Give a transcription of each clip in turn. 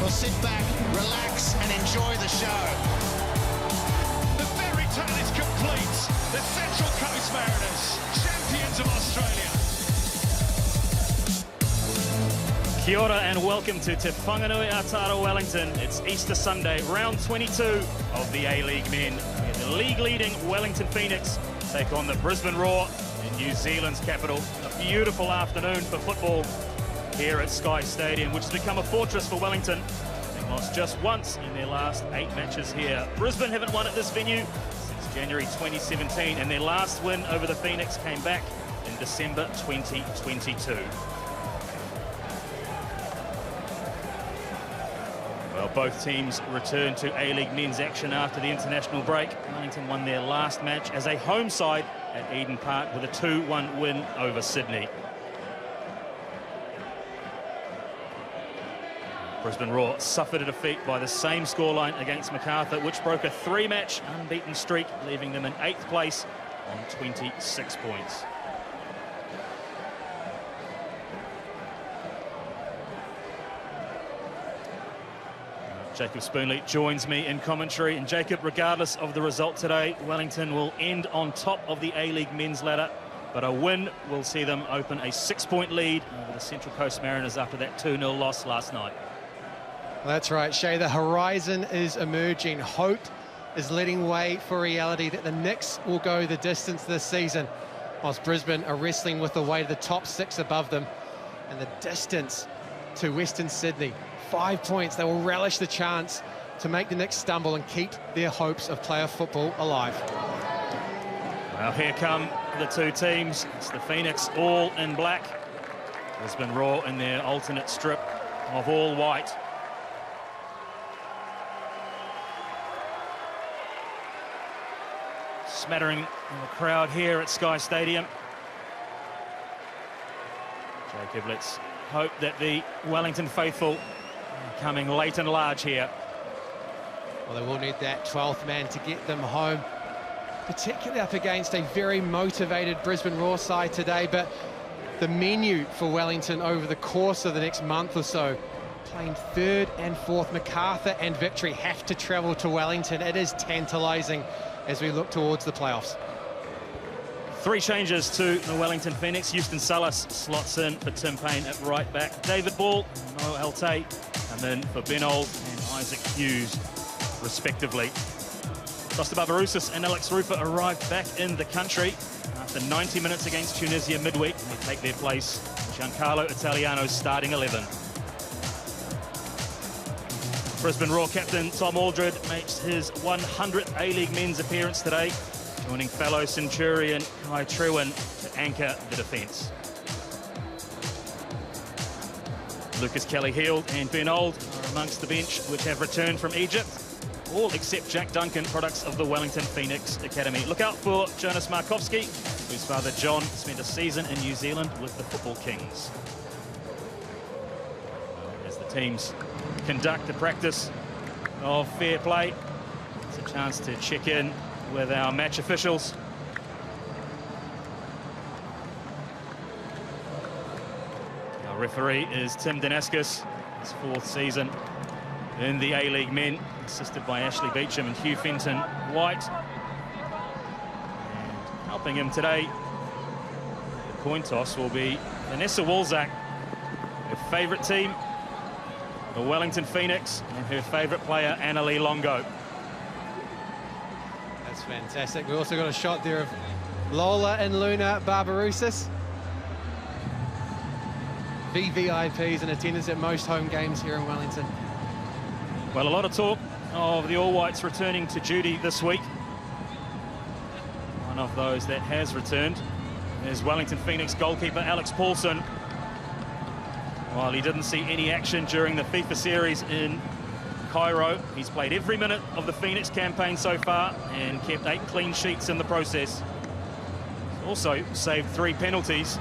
or sit back, relax and enjoy the show. The fairy tale is complete. The Central Coast Mariners, champions of Australia. Kia ora and welcome to Te Whanganui Atara Wellington. It's Easter Sunday, round 22 of the A-League men. The league-leading Wellington Phoenix take on the Brisbane Roar in New Zealand's capital. A beautiful afternoon for football here at Sky Stadium, which has become a fortress for Wellington. They've lost just once in their last 8 matches here. Brisbane haven't won at this venue since January 2017, and their last win over the Phoenix came back in December 2022. Well, both teams returned to A-League men's action after the international break. Wellington won their last match as a home side at Eden Park with a 2-1 win over Sydney. Brisbane Roar suffered a defeat by the same scoreline against Macarthur, which broke a 3-match unbeaten streak, leaving them in 8th place on 26 points. Jacob Spoonley joins me in commentary. And Jacob, regardless of the result today, Wellington will end on top of the A-League men's ladder, but a win will see them open a 6-point lead over the Central Coast Mariners after that 2-0 loss last night. That's right, Shay. The horizon is emerging. Hope is letting way for reality that the Knicks will go the distance this season, whilst Brisbane are wrestling with the weight of the top 6 above them and the distance to Western Sydney. 5 points. They will relish the chance to make the Knicks stumble and keep their hopes of playoff football alive. Well, here come the two teams. It's the Phoenix all in black, Brisbane Roar in their alternate strip of all white. Smattering in the crowd here at Sky Stadium. Jacob, let's hope that the Wellington faithful are coming late and large here. Well, they will need that 12th man to get them home, particularly up against a very motivated Brisbane Roar side today. But the menu for Wellington over the course of the next month or so, playing 3rd and 4th, Macarthur and Victory have to travel to Wellington. It is tantalising as we look towards the playoffs. 3 changes to the Wellington Phoenix. Houston Salas slots in for Tim Payne at right back. David Ball and Noel Tate come in for Ben Old and Isaac Hughes, respectively. Costa Barbarouses and Alex Rufer arrived back in the country after 90 minutes against Tunisia midweek. They take their place in Giancarlo Italiano's starting 11. Brisbane Roar captain Tom Aldred makes his 100th A-League men's appearance today, joining fellow Centurion Kai Trewin to anchor the defence. Lucas Kelly-Heald and Ben Old are amongst the bench, which have returned from Egypt, all except Jack Duncan, products of the Wellington Phoenix Academy. Look out for Jonas Markowski, whose father John spent a season in New Zealand with the Football Kings. As the teams conduct the practice of fair play, it's a chance to check in with our match officials. Our referee is Tim Danaskis, his 4th season in the A-League men, assisted by Ashley Beecham and Hugh Fenton White. And helping him today, the coin toss will be Vanessa Walzak, her favourite team, the Wellington Phoenix, and her favourite player, Annalie Longo. That's fantastic. We also got a shot there of Lola and Luna Barbarouses. VVIPs in attendance at most home games here in Wellington. Well, a lot of talk of the All Whites returning to duty this week. One of those that has returned is Wellington Phoenix goalkeeper Alex Paulsen. While he didn't see any action during the FIFA series in Cairo, he's played every minute of the Phoenix campaign so far and kept 8 clean sheets in the process. He's also saved 3 penalties.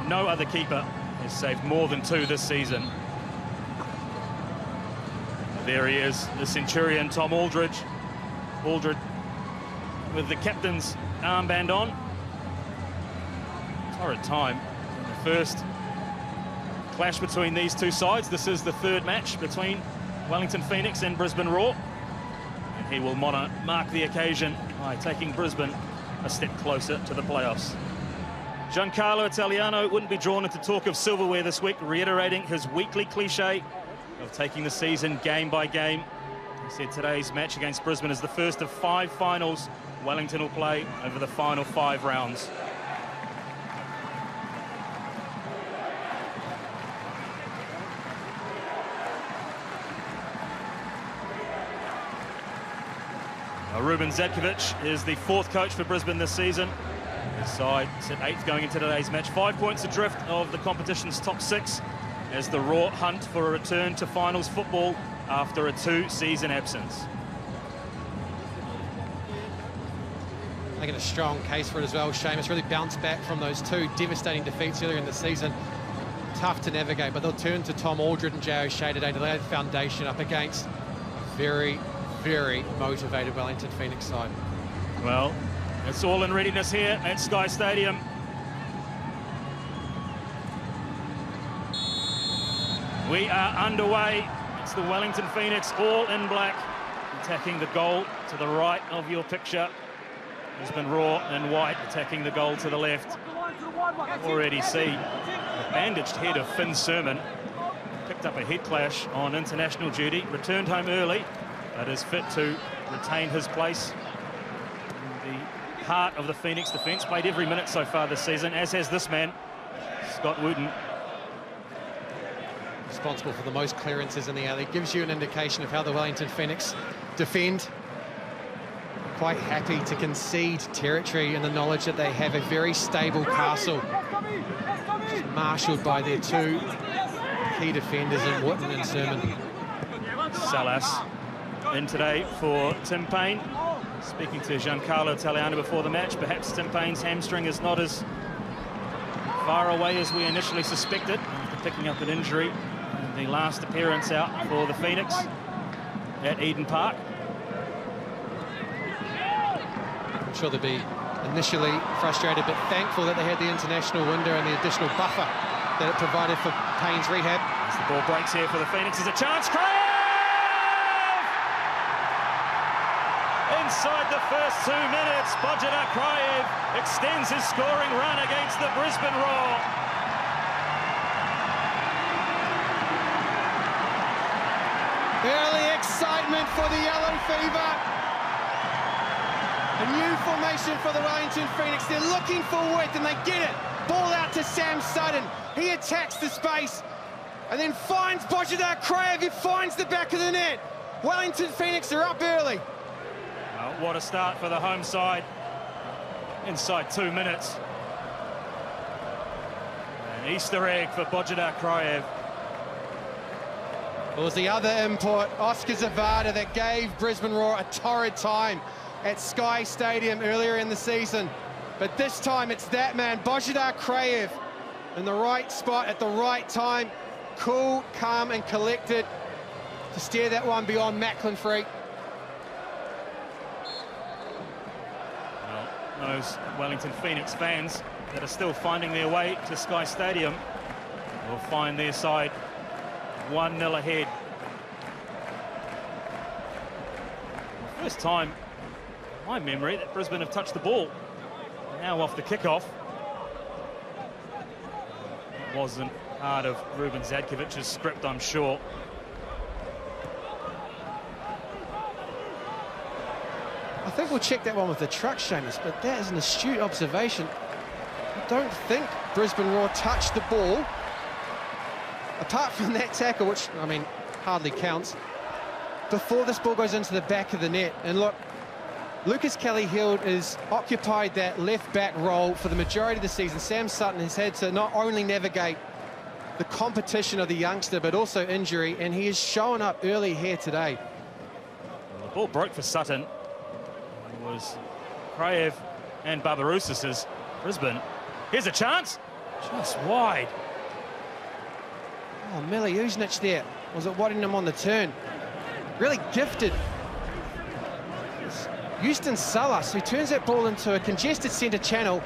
No other keeper has saved more than 2 this season. There he is, the Centurion Tom Aldred. Aldred with the captain's armband on. Torrid time in the first clash between these two sides. This is the third match between Wellington Phoenix and Brisbane Roar. And he will mark the occasion by taking Brisbane a step closer to the playoffs. Giancarlo Italiano wouldn't be drawn into talk of silverware this week, reiterating his weekly cliche of taking the season game by game. He said today's match against Brisbane is the first of 5 finals Wellington will play over the final 5 rounds. Ruben Zadkovic is the 4th coach for Brisbane this season. His side sit 8th going into today's match, 5 points adrift of the competition's top 6 as the Roar hunt for a return to finals football after a 2-season absence. Making a strong case for it as well, Seamus. Really bounced back from those 2 devastating defeats earlier in the season. Tough to navigate, but they'll turn to Tom Aldred and J.O. Shea today to lay the foundation up against very motivated Wellington Phoenix side. Well, it's all in readiness here at Sky Stadium. We are underway. It's the Wellington Phoenix, all in black, attacking the goal to the right of your picture. Brisbane Roar in white, attacking the goal to the left. Already see the bandaged head of Finn Sermon. Picked up a head clash on international duty, returned home early, but is fit to retain his place in the heart of the Phoenix defence. Played every minute so far this season, as has this man, Scott Wooten. Responsible for the most clearances in the alley. Gives you an indication of how the Wellington Phoenix defend. Quite happy to concede territory in the knowledge that they have a very stable castle, just marshalled by their 2 key defenders in Wooten and Sermon. Salas in today for Tim Payne. Speaking to Giancarlo Italiano before the match, perhaps Tim Payne's hamstring is not as far away as we initially suspected after picking up an injury in the last appearance out for the Phoenix at Eden Park. I'm sure they'll be initially frustrated but thankful that they had the international window and the additional buffer that it provided for Payne's rehab. As the ball breaks here for the Phoenix, there's a chance. Inside the first 2 minutes, Bojidar Kraev extends his scoring run against the Brisbane Roar. Early excitement for the Yellow Fever. A new formation for the Wellington Phoenix. They're looking for width and they get it. Ball out to Sam Sutton. He attacks the space and then finds Bojidar Kraev. He finds the back of the net. Wellington Phoenix are up early. Well, what a start for the home side. Inside 2 minutes. An Easter egg for Bojidar Kraev. It was the other import, Oscar Zavada, that gave Brisbane Roar a torrid time at Sky Stadium earlier in the season. But this time it's that man, Bojidar Kraev, in the right spot at the right time. Cool, calm and collected to steer that one beyond Macklin Freak. Well, those Wellington Phoenix fans that are still finding their way to Sky Stadium will find their side 1-0 ahead. First time, in my memory, that Brisbane have touched the ball. Now off the kickoff. It wasn't part of Ruben Zadkovic's script, I'm sure. I think we'll check that one with the truck, Seamus, but that is an astute observation. I don't think Brisbane Roar touched the ball, apart from that tackle, which, I mean, hardly counts, before this ball goes into the back of the net. And look, Lucas Kelly-Hield has occupied that left-back role for the majority of the season. Sam Sutton has had to not only navigate the competition of the youngster, but also injury, and he has shown up early here today. Well, the ball broke for Sutton. It was Kraev and Barbarousis' Brisbane. Here's a chance, just wide. Oh, Mili Uznic there. Was it wanting him on the turn? Really gifted. It's Houston Salas, who turns that ball into a congested centre channel,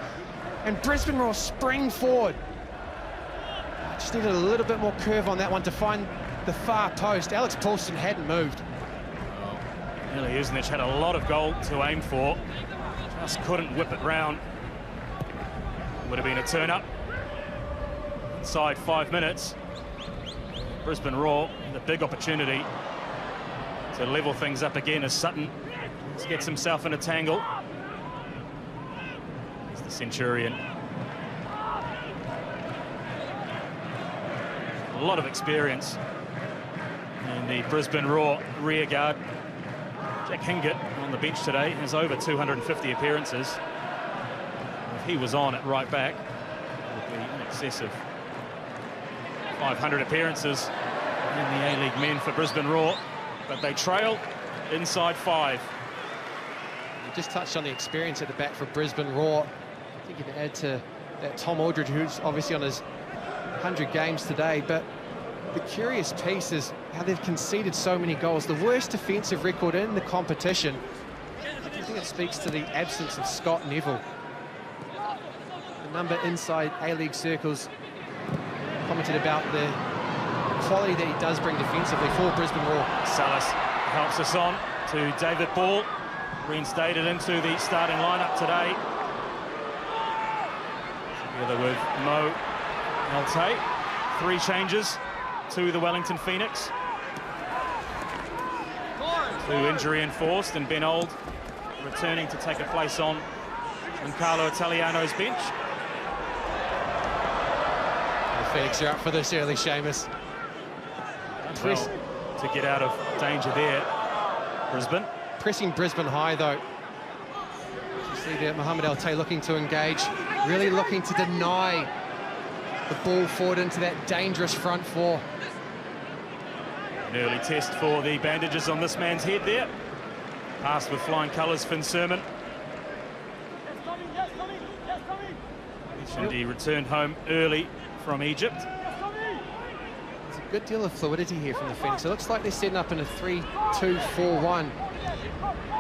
and Brisbane Roar spring forward. Just needed a little bit more curve on that one to find the far post. Alex Paulsen hadn't moved. Well, Ilija had a lot of goal to aim for. Just couldn't whip it round. Would have been a turn-up. Inside 5 minutes. Brisbane Roar, the big opportunity to level things up again as Sutton gets himself in a tangle. He's the Centurion. A lot of experience in the Brisbane Roar rear guard. Jack Hingett on the bench today has over 250 appearances. If he was on at right back, it would be in excess of 500 appearances in the A-League men for Brisbane Roar, but they trail inside 5. You just touched on the experience at the back for Brisbane Roar. I think you can add to that Tom Aldridge, who's obviously on his 100 games today, but the curious piece is how they've conceded so many goals. The worst defensive record in the competition. I think it speaks to the absence of Scott Neville. The number inside A-League circles commented about the quality that he does bring defensively for Brisbane Roar. Salas helps us on to David Ball, reinstated into the starting lineup today. Together with Mo Alte. 3 changes to the Wellington Phoenix. 2 injury enforced, and Ben Old returning to take a place on Carlo Italiano's bench. The Phoenix are up for this early, Seamus. Well, to get out of danger there, Brisbane. Pressing Brisbane high, though. You see there, Mohamed Alte looking to engage, really looking to deny the ball forward into that dangerous front 4. An early test for the bandages on this man's head there. Passed with flying colours, Finn Sermon. And he returned home early from Egypt. There's a good deal of fluidity here from the Phoenix. It looks like they're setting up in a 3-2-4-1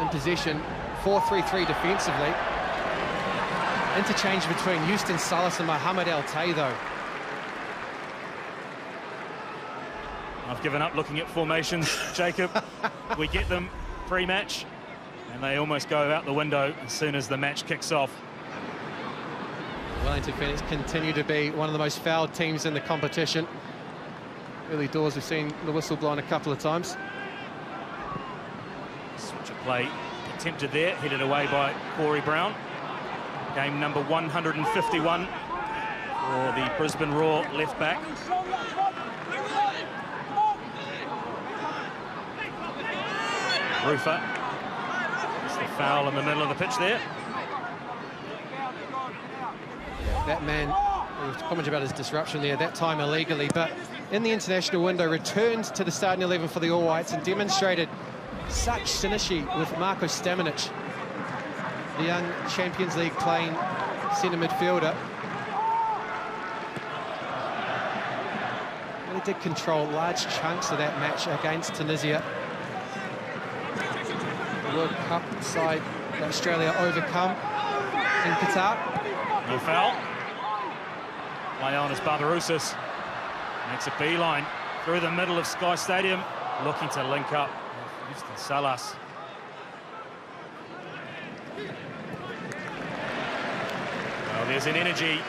in possession, 4-3-3 defensively. Interchange between Houston Salas and Mohamed Alte, though. I've given up looking at formations, Jacob. We get them pre-match, and they almost go out the window as soon as the match kicks off. Wellington Phoenix continue to be one of the most fouled teams in the competition. Early doors, we've seen the whistle blown a couple of times. Switch of play attempted there, headed away by Corey Brown. Game number 151 for the Brisbane Roar left back. Rufer. It's the foul in the middle of the pitch there. That man, we were commenting about his disruption there, that time illegally, but in the international window, returned to the starting 11 for the All Whites and demonstrated such synergy with Marko Stamenic, the young Champions League playing centre midfielder. Really did control large chunks of that match against Tunisia. The World Cup side that Australia overcome in Qatar. No foul. Play on as Barbarouses makes a beeline through the middle of Sky Stadium, looking to link up with Houston Salas. Well, there's an energy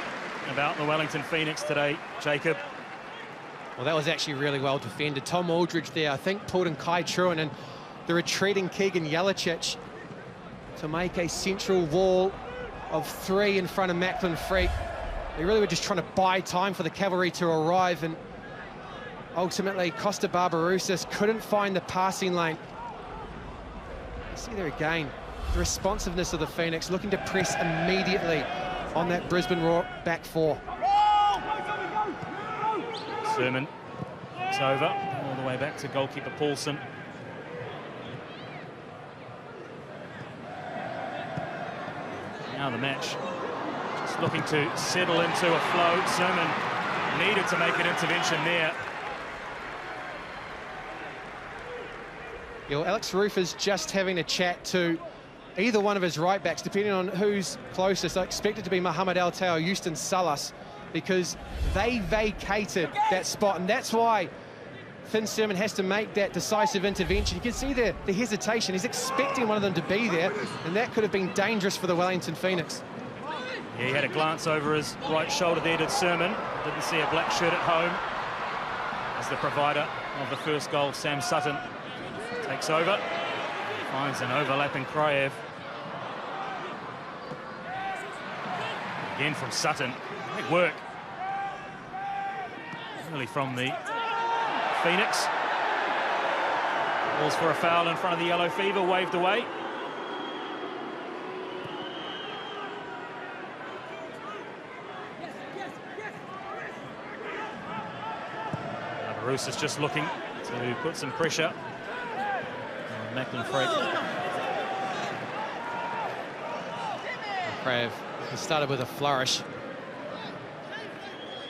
about the Wellington Phoenix today, Jacob. Well, that was actually really well defended. Tom Aldridge there, I think, pulled in Kai Truan and the retreating Keegan Jelicic to make a central wall of 3 in front of Macklin Freak. They really were just trying to buy time for the cavalry to arrive, and ultimately Costa Barbarouses couldn't find the passing lane. You see there again, the responsiveness of the Phoenix, looking to press immediately on that Brisbane Roar back 4. Sermon, it's over, all the way back to goalkeeper Paulsen. Now the match just looking to settle into a flow. Sermon needed to make an intervention there. You know, Alex Rufer's just having a chat to either one of his right backs, depending on who's closest. I expect it to be Mohamed Alte or Houston Salas. because they vacated that spot, and that's why Finn Sermon has to make that decisive intervention. You can see the hesitation. He's expecting one of them to be there, and that could have been dangerous for the Wellington Phoenix. Yeah, he had a glance over his right shoulder there, did Sermon. Didn't see a black shirt at home. As the provider of the first goal, Sam Sutton, takes over. Finds an overlapping Kraev. Again from Sutton. Great work. Really from the Phoenix. Calls for a foul in front of the Yellow Fever, waved away. Bruce is just looking to put some pressure on Macklin Freight. Kraev has started with a flourish.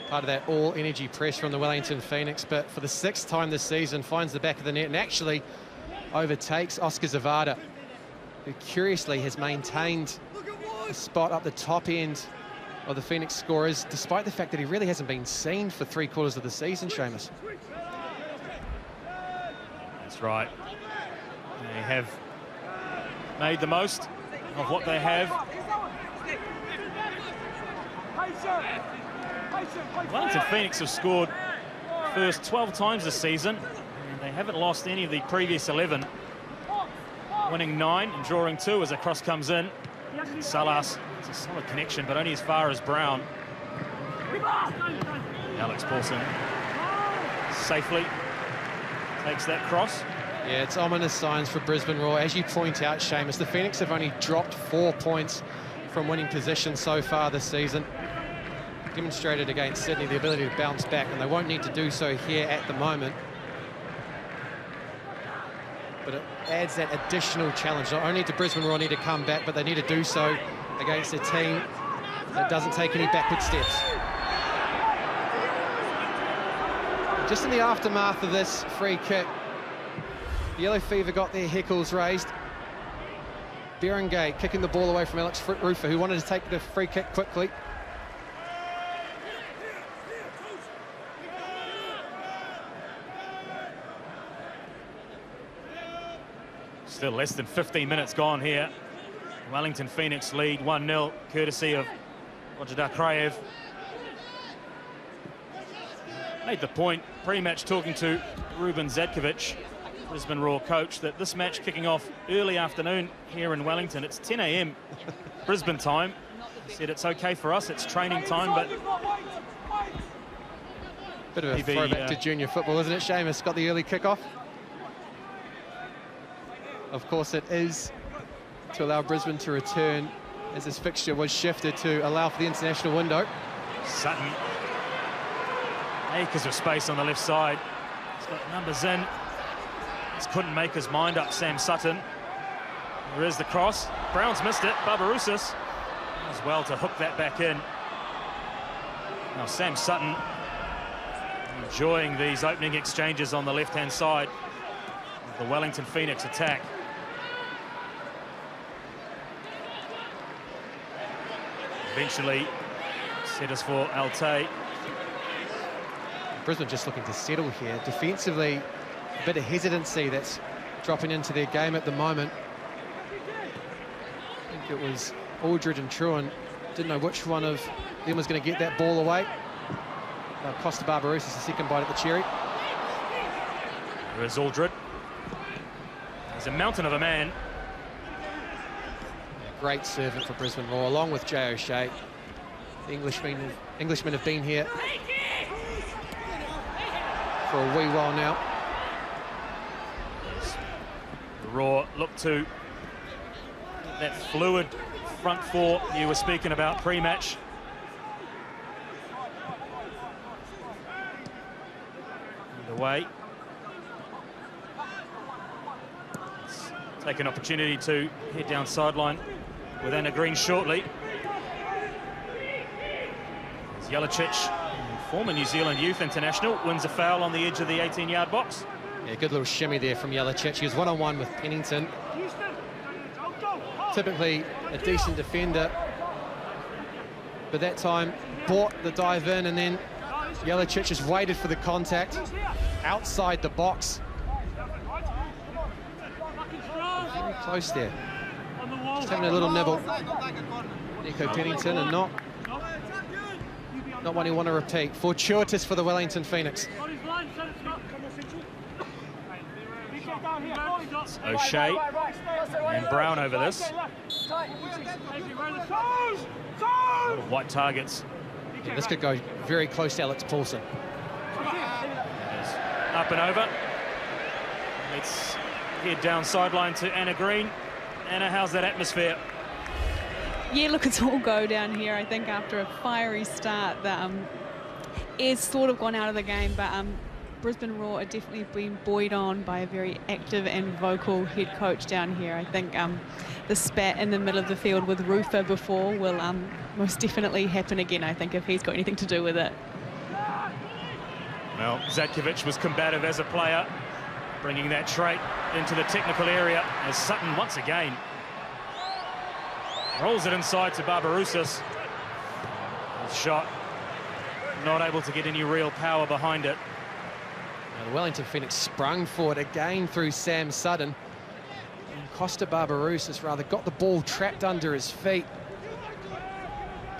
Part of that all-energy press from the Wellington Phoenix, but for the 6th time this season, finds the back of the net and actually overtakes Oscar Zavada, who curiously has maintained a spot up the top end of the Phoenix scorers, despite the fact that he really hasn't been seen for 3/4 of the season, Seamus. That's right. They have made the most of what they have. Wellington Phoenix have scored first 12 times this season, and they haven't lost any of the previous 11. Winning 9 and drawing 2 as a cross comes in. Salas, it's a solid connection, but only as far as Brown. Alex Paulsen safely takes that cross. Yeah, it's ominous signs for Brisbane Roar. As you point out, Seamus, the Phoenix have only dropped 4 points from winning position so far this season. Demonstrated against Sydney the ability to bounce back, and they won't need to do so here at the moment. But it adds that additional challenge. Not only do Brisbane Roar need to come back, but they need to do so against a team that doesn't take any backward steps. Just in the aftermath of this free kick, the Yellow Fever got their heckles raised. Berengay kicking the ball away from Alex Rufer, who wanted to take the free kick quickly. Still less than 15 minutes gone here. Wellington Phoenix lead 1-0, courtesy of Wajda Kraev. Made the point pre-match talking to Ruben Zadkovic, Brisbane Roar coach, that this match kicking off early afternoon here in Wellington. It's 10 a.m. Brisbane time. He said it's okay for us, it's training time, but... Bit of a throwback to junior football, isn't it, Seamus? Got the early kickoff. Of course, it is to allow Brisbane to return, as this fixture was shifted to allow for the international window. Sutton. Acres of space on the left side. He's got numbers in. Just couldn't make his mind up, Sam Sutton. There is the cross. Brown's missed it. Barbarousis as well to hook that back in. Now Sam Sutton enjoying these opening exchanges on the left-hand side of the Wellington Phoenix attack. Eventually set us for Altay. Brisbane just looking to settle here. Defensively, a bit of hesitancy that's dropping into their game at the moment. I think it was Aldred and Truan. Didn't know which one of them was going to get that ball away. Costa Barbarousis a second bite at the cherry. There is Aldred. He's a mountain of a man. Great servant for Brisbane Roar, along with Jay O'Shea. The Englishmen have been here for a wee while now. The Roar look to that fluid front four you were speaking about pre-match. Away. Take an opportunity to head down sideline with Anna Green shortly. Jelicic, former New Zealand youth international, wins a foul on the edge of the 18-yard box. Yeah, good little shimmy there from Jelicic. He was one-on-one with Pennington. Typically a decent defender, but that time bought the dive in, and then Jelicic just waited for the contact outside the box. Very close there. Just having a little nibble. Nico Pennington, and not one you want to repeat. Fortuitous for the Wellington Phoenix. It's O'Shea and Brown over this. White targets. Yeah, this could go very close to Alex Paulsen. Up and over. Let's head down sideline to Anna Green. Anna, how's that atmosphere? Yeah, look, it's all go down here. I think after a fiery start, the air's sort of gone out of the game, but Brisbane Roar are definitely being buoyed on by a very active and vocal head coach down here. I think the spat in the middle of the field with Rufer before will most definitely happen again, I think, if he's got anything to do with it. Well, Zatkovic was combative as a player, bringing that trait into the technical area as Sutton once again rolls it inside to Barbarouses. Shot, not able to get any real power behind it. Now, the Wellington Phoenix sprung forward again through Sam Sutton. And Costa Barbarouses rather got the ball trapped under his feet.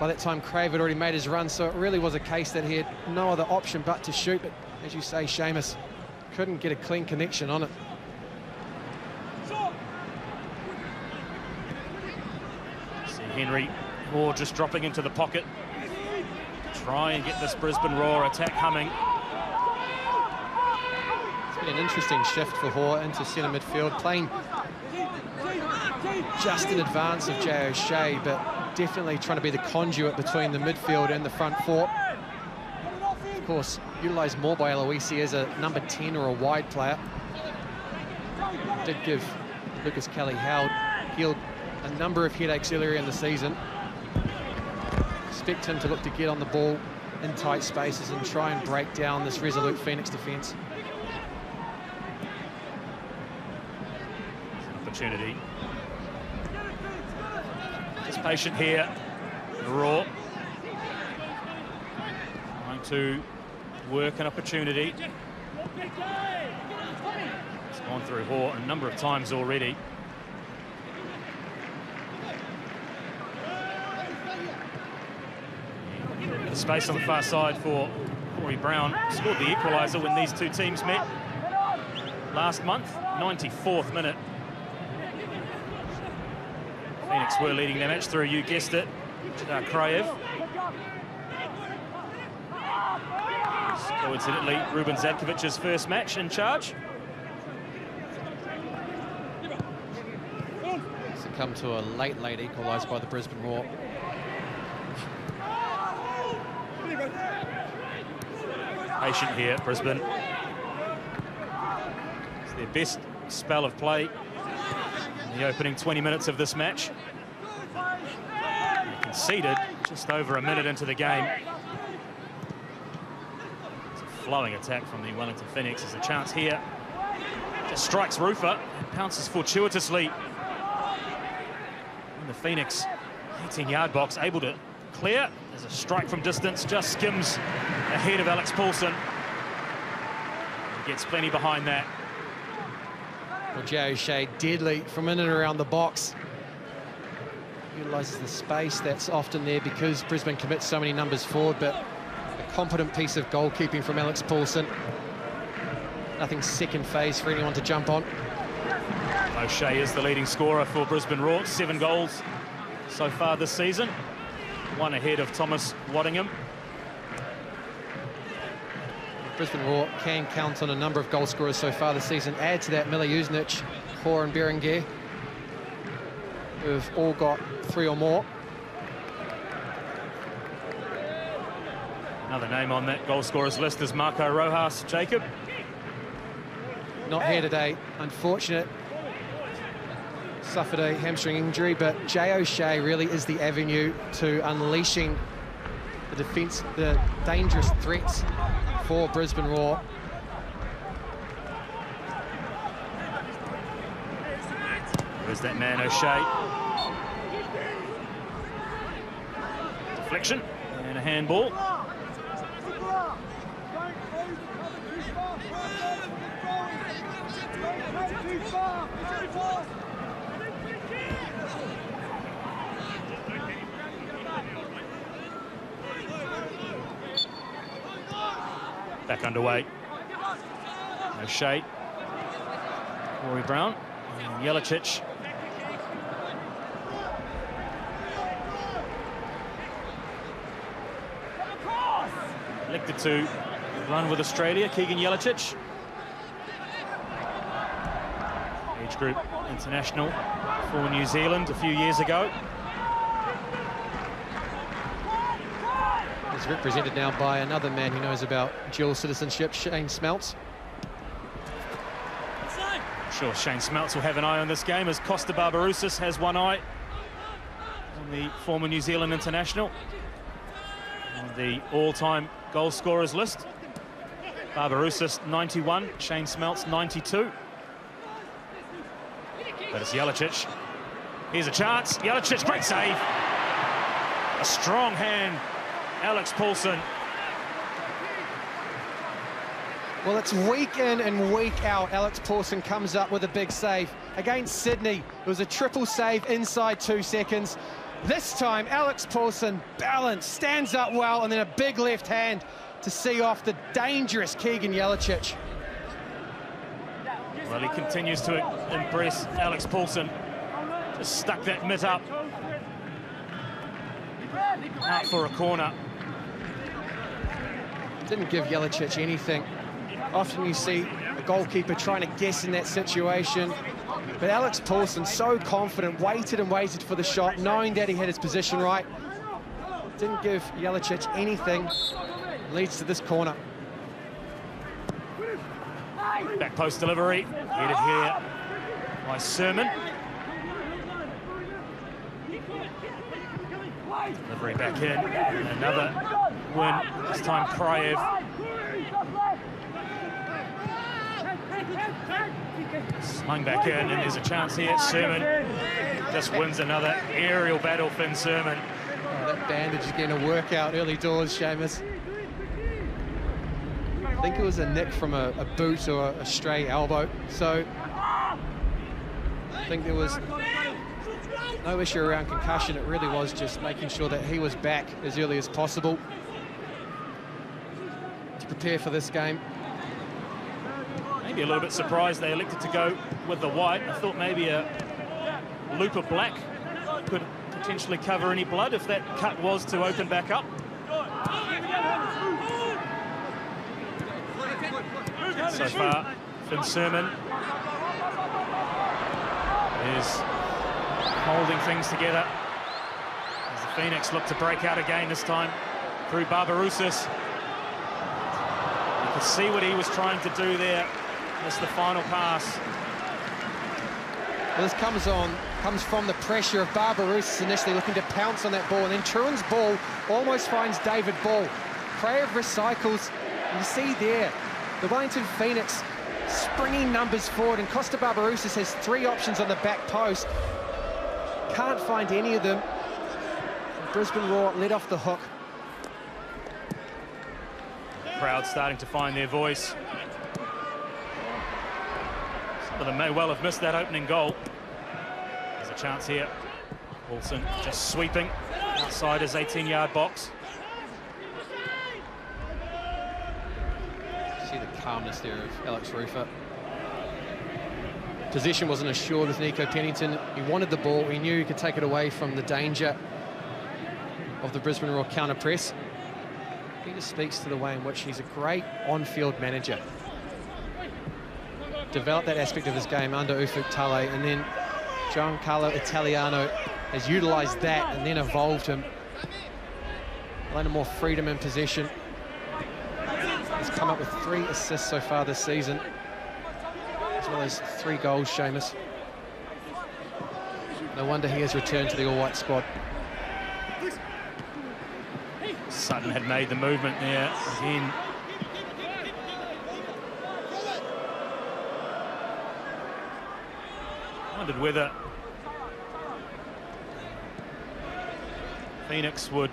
By that time, Crave had already made his run, so it really was a case that he had no other option but to shoot. But as you say, Seamus couldn't get a clean connection on it. See Henry Moore just dropping into the pocket. Try and get this Brisbane Roar attack humming. It's been an interesting shift for Hoare into centre midfield, playing just in advance of Jay O'Shea, but definitely trying to be the conduit between the midfield and the front four. Of course, utilised more by Aloisi as a number 10 or a wide player. Did give Lucas Kelly-Held a number of headaches earlier in the season. Expect him to look to get on the ball in tight spaces and try and break down this resolute Phoenix defence. Opportunity. Just patient here. Raw. Trying to work an opportunity. It's gone through Hoare a number of times already. The space on the far side for Corey Brown. Scored the equaliser when these two teams met last month, 94th minute. Phoenix were leading the match through, you guessed it, Kraev. Coincidentally, Ruben Zatkovic's first match in charge. Succumb to a late equaliser by the Brisbane Roar. Patient here, Brisbane. It's their best spell of play in the opening 20 minutes of this match. They conceded just over a minute into the game. It's a flowing attack from the Wellington Phoenix. There's a chance here. Just strikes Rufer and pounces fortuitously in the Phoenix 18-yard box, able to clear. There's a strike from distance, just skims ahead of Alex Paulsen. He gets plenty behind that. Well, Jay O'Shea deadly from in and around the box. Utilises the space that's often there because Brisbane commits so many numbers forward, but a competent piece of goalkeeping from Alex Paulsen. Nothing second phase for anyone to jump on. O'Shea is the leading scorer for Brisbane Roar, 7 goals so far this season. 1 ahead of Thomas Waddingham. Brisbane Roar can count on a number of goal scorers so far this season. Add to that Mila Jusnic, Hoare and Berenguer, who have all got 3 or more. Another name on that goal scorers list is Marco Rojas. Jacob? Not here today, unfortunate. Suffered a hamstring injury, but Jay O'Shea really is the avenue to unleashing the defence, the dangerous threats for Brisbane Roar. There's that man, O'Shea. infraction and a handball. Back underway. No shade. Corey Brown and Jelicic. Elected to run with Australia, Keegan Jelicic. Age group international for New Zealand a few years ago. He's represented now by another man who knows about dual citizenship, Shane Smeltz. I'm sure Shane Smeltz will have an eye on this game, as Costa Barbarouses has one eye on the former New Zealand international on the all-time goal scorers list. Barbarouses 91, Shane Smeltz 92. But it's Jelicic. Here's a chance. Jelicic, great save. A strong hand, Alex Paulsen. Well, it's week in and week out. Alex Paulsen comes up with a big save. Against Sydney, it was a triple save inside 2 seconds. This time, Alex Paulsen balanced, stands up well, and then a big left hand to see off the dangerous Keegan Jelicic. Well, he continues to impress Alex Paulsen. Just stuck that mitt up. Out for a corner. Didn't give Jelicic anything. Often you see a goalkeeper trying to guess in that situation. But Alex Paulsen, so confident, waited and waited for the shot, knowing that he had his position right. Didn't give Jelicic anything. Leads to this corner. Back post delivery. Headed here by Sermon. Delivery back in. And another win. This time Kraev. Slung back in, and there's a chance here. Sermon just wins another aerial battle, Finn Sermon. Oh, that bandage is getting a workout early doors, Seamus. I think it was a nick from a boot or a stray elbow. So I think there was no issue around concussion. It really was just making sure that he was back as early as possible to prepare for this game. Maybe a little bit surprised they elected to go with the white. I thought maybe a loop of black could potentially cover any blood if that cut was to open back up. So far, Finn Sermon is holding things together as the Phoenix look to break out again, this time through Barbarouses. You could see what he was trying to do there. Just the final pass. Well, this comes from the pressure of Barbarouses initially looking to pounce on that ball, and then Truan's ball almost finds David Ball. Kraev recycles, and you see there the Wellington Phoenix springing numbers forward, and Costa Barbarouses has 3 options on the back post. Can't find any of them. Brisbane Roar let off the hook. The crowd starting to find their voice. Some of them may well have missed that opening goal. There's a chance here. Paulsen just sweeping outside his 18-yard box. See the calmness there of Alex Rufer. Possession wasn't assured with Nico Pennington. He wanted the ball. He knew he could take it away from the danger of the Brisbane Roar counter press. He just speaks to the way in which he's a great on-field manager. Developed that aspect of his game under Ufuk Talay, and then Giancarlo Italiano has utilised that and then evolved him. Allowed him more freedom in possession. He's come up with 3 assists so far this season, as well as 3 goals, Seamus. No wonder he has returned to the all-white squad. Sutton had made the movement there again. Wondered whether Phoenix would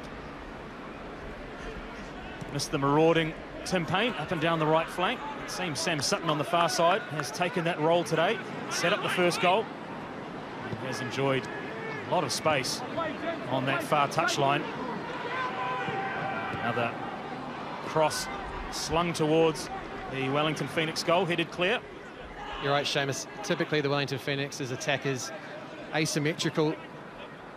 Missed the marauding Tim Payne up and down the right flank. It seems Sam Sutton on the far side has taken that role today, set up the first goal. He has enjoyed a lot of space on that far touchline. Another cross slung towards the Wellington Phoenix goal, headed clear. You're right, Seamus. Typically, the Wellington Phoenix's attack is asymmetrical,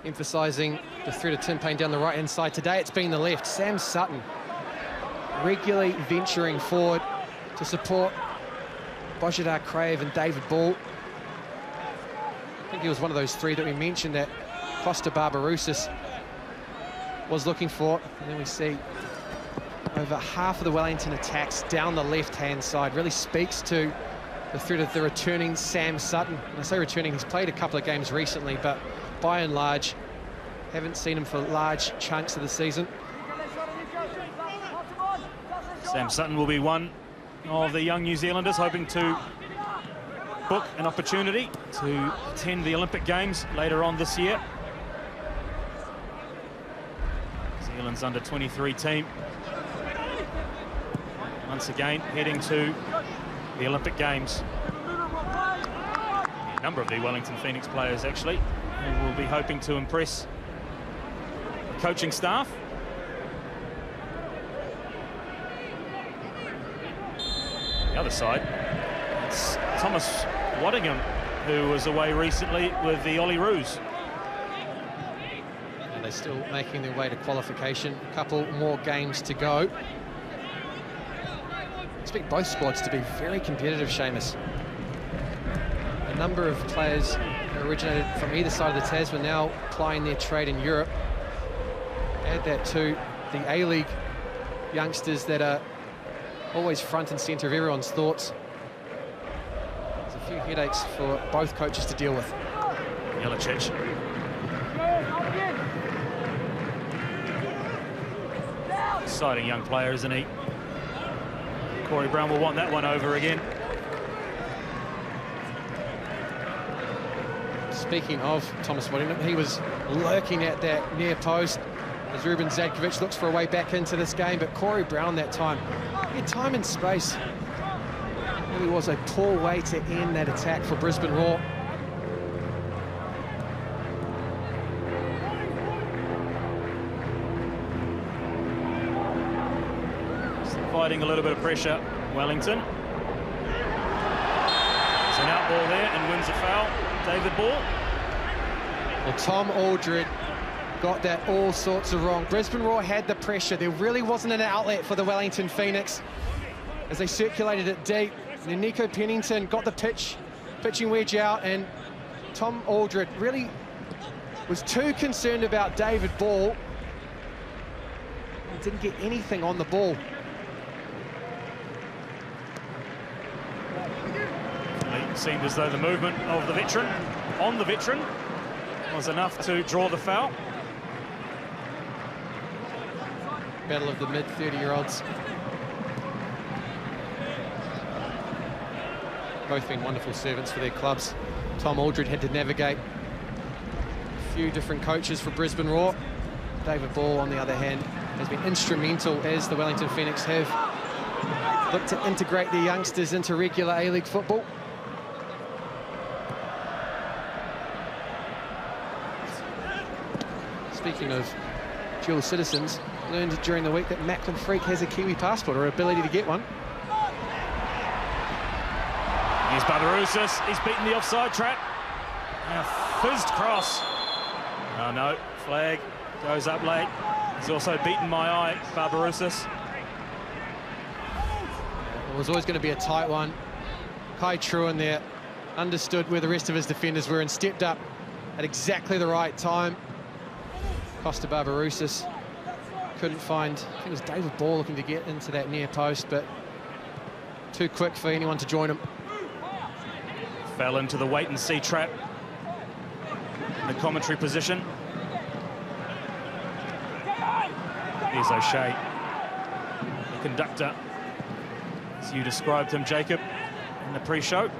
emphasising the threat of Tim Payne down the right-hand side. Today, it's been the left. Sam Sutton regularly venturing forward to support Bojidar Crave and David Ball. I think he was one of those three that we mentioned that Costa Barbarouses was looking for. And then we see over half of the Wellington attacks down the left-hand side. Really speaks to the threat of the returning Sam Sutton. And I say returning, he's played a couple of games recently, but by and large, haven't seen him for large chunks of the season. Sam Sutton will be one of the young New Zealanders hoping to book an opportunity to attend the Olympic Games later on this year. New Zealand's under-23 team once again heading to the Olympic Games. A number of the Wellington Phoenix players actually who will be hoping to impress the coaching staff. The other side, it's Thomas Waddingham, who was away recently with the Olyroos. And they're still making their way to qualification. A couple more games to go. I expect both squads to be very competitive, Seamus. A number of players who originated from either side of the Tasman now plying their trade in Europe. Add that to the A-League youngsters that are always front and centre of everyone's thoughts. There's a few headaches for both coaches to deal with. Jelicic. Exciting young player, isn't he? Corey Brown will want that one over again. Speaking of Thomas Waddingham, he was lurking at that near post as Ruben Zadkovic looks for a way back into this game, but Corey Brown that time, he had time and space. It really was a poor way to end that attack for Brisbane Roar. Fighting a little bit of pressure, Wellington. There's an out ball there and wins a foul. David Ball. Well, Tom Aldred got that all sorts of wrong. Brisbane Roar had the pressure. There really wasn't an outlet for the Wellington Phoenix as they circulated it deep. And then Nico Pennington got the pitching wedge out, and Tom Aldred really was too concerned about David Ball and didn't get anything on the ball. It seemed as though the movement of the veteran on the veteran was enough to draw the foul. Battle of the mid-30-year-olds. Both been wonderful servants for their clubs. Tom Aldred had to navigate a few different coaches for Brisbane Roar. David Ball, on the other hand, has been instrumental as the Wellington Phoenix have looked to integrate their youngsters into regular A-League football. Speaking of dual citizens, learned during the week that Macklin Freak has a Kiwi passport, or ability to get one. Here's Barbarouses, he's beaten the offside trap. Now fizzed cross. Oh no, flag goes up late. He's also beaten my eye, Barbarouses. It was always going to be a tight one. Kai Truan there understood where the rest of his defenders were and stepped up at exactly the right time. Costa Barbarouses couldn't find, I think it was David Ball looking to get into that near post, but too quick for anyone to join him. Fell into the wait-and-see trap in the commentary position. Here's O'Shea, the conductor, as you described him, Jacob, in the pre-show.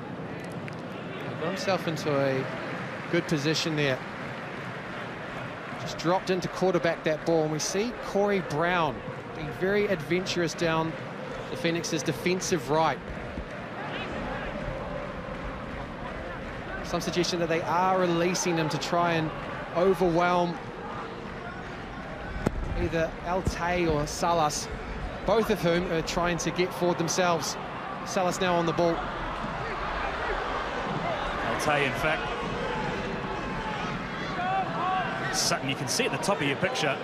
Got himself into a good position there. Just dropped in to quarterback that ball, and we see Corey Brown being very adventurous down the Phoenix's defensive right. Some suggestion that they are releasing him to try and overwhelm either Ute or Salas, both of whom are trying to get forward themselves. Salas now on the ball. Ute, in fact. Sutton, you can see at the top of your picture,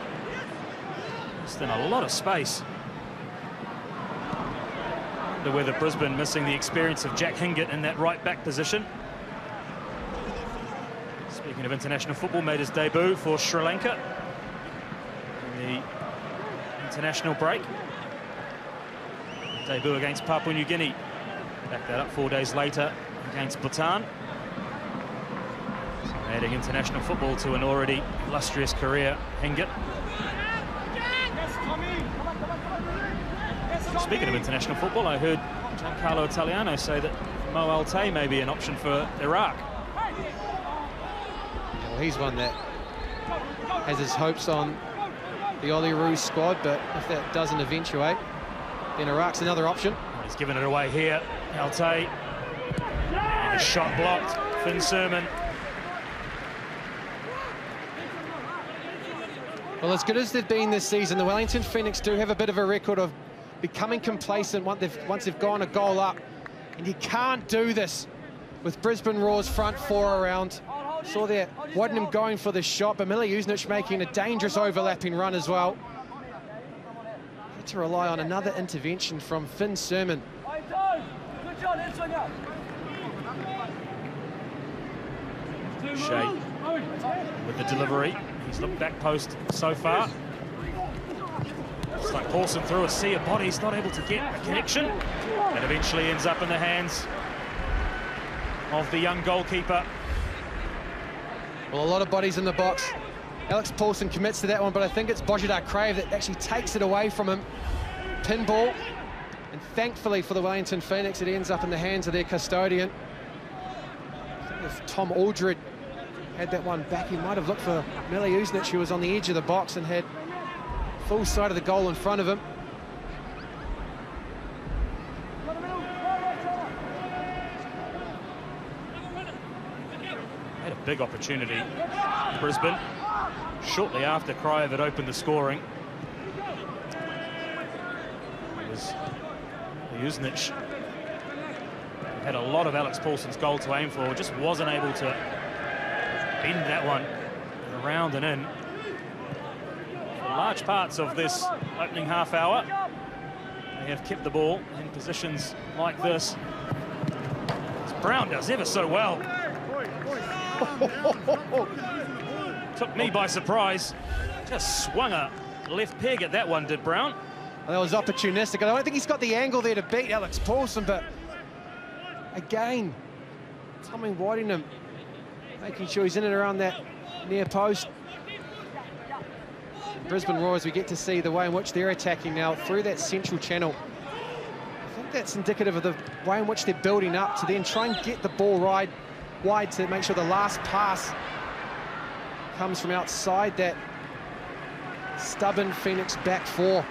just in a lot of space. Wonder whether Brisbane missing the experience of Jack Hingett in that right back position. Speaking of international football, made his debut for Sri Lanka in the international break. Debut against Papua New Guinea. Back that up 4 days later against Bhutan. So adding international football to an already illustrious career, Hingett. Speaking of international football, I heard Giancarlo Italiano say that Mo Ute may be an option for Iraq. Well, he's one that has his hopes on the Olyroos squad, but if that doesn't eventuate, then Iraq's another option. He's given it away here, Ute. And a shot blocked, Finn Sermon. Well, as good as they've been this season, the Wellington Phoenix do have a bit of a record of becoming complacent once they've gone a goal up. And you can't do this with Brisbane Roar's front four around. Saw there, Waddenham going for the shot, but Mile Jusnic making a dangerous overlapping run as well. Had to rely on another intervention from Finn Sermon. Shea with the delivery. He's looked back post so far. It's like Paulsen through a sea of bodies, not able to get a connection. And eventually ends up in the hands of the young goalkeeper. Well, a lot of bodies in the box. Alex Paulsen commits to that one, but I think it's Bojidar Crave that actually takes it away from him. Pinball. And thankfully for the Wellington Phoenix, it ends up in the hands of their custodian. I think if Tom Aldred had that one back, he might have looked for Mile Jusnic, who was on the edge of the box and had full sight of the goal in front of him. Had a big opportunity, Brisbane, shortly after Criev had opened the scoring. It was Jusnic. Had a lot of Alex Paulsen's goal to aim for, just wasn't able to bend that one around and in. For large parts of this opening half hour, they have kept the ball in positions like this. As Brown does ever so well. Took me by surprise. Just swung a left peg at that one, did Brown. That was opportunistic. I don't think he's got the angle there to beat Alex Paulsen, but again, Tommy Waddenham making sure he's in and around that near post. Brisbane Roar, as we get to see the way in which they're attacking now through that central channel. I think that's indicative of the way in which they're building up to then try and get the ball wide to make sure the last pass comes from outside that stubborn Phoenix back four.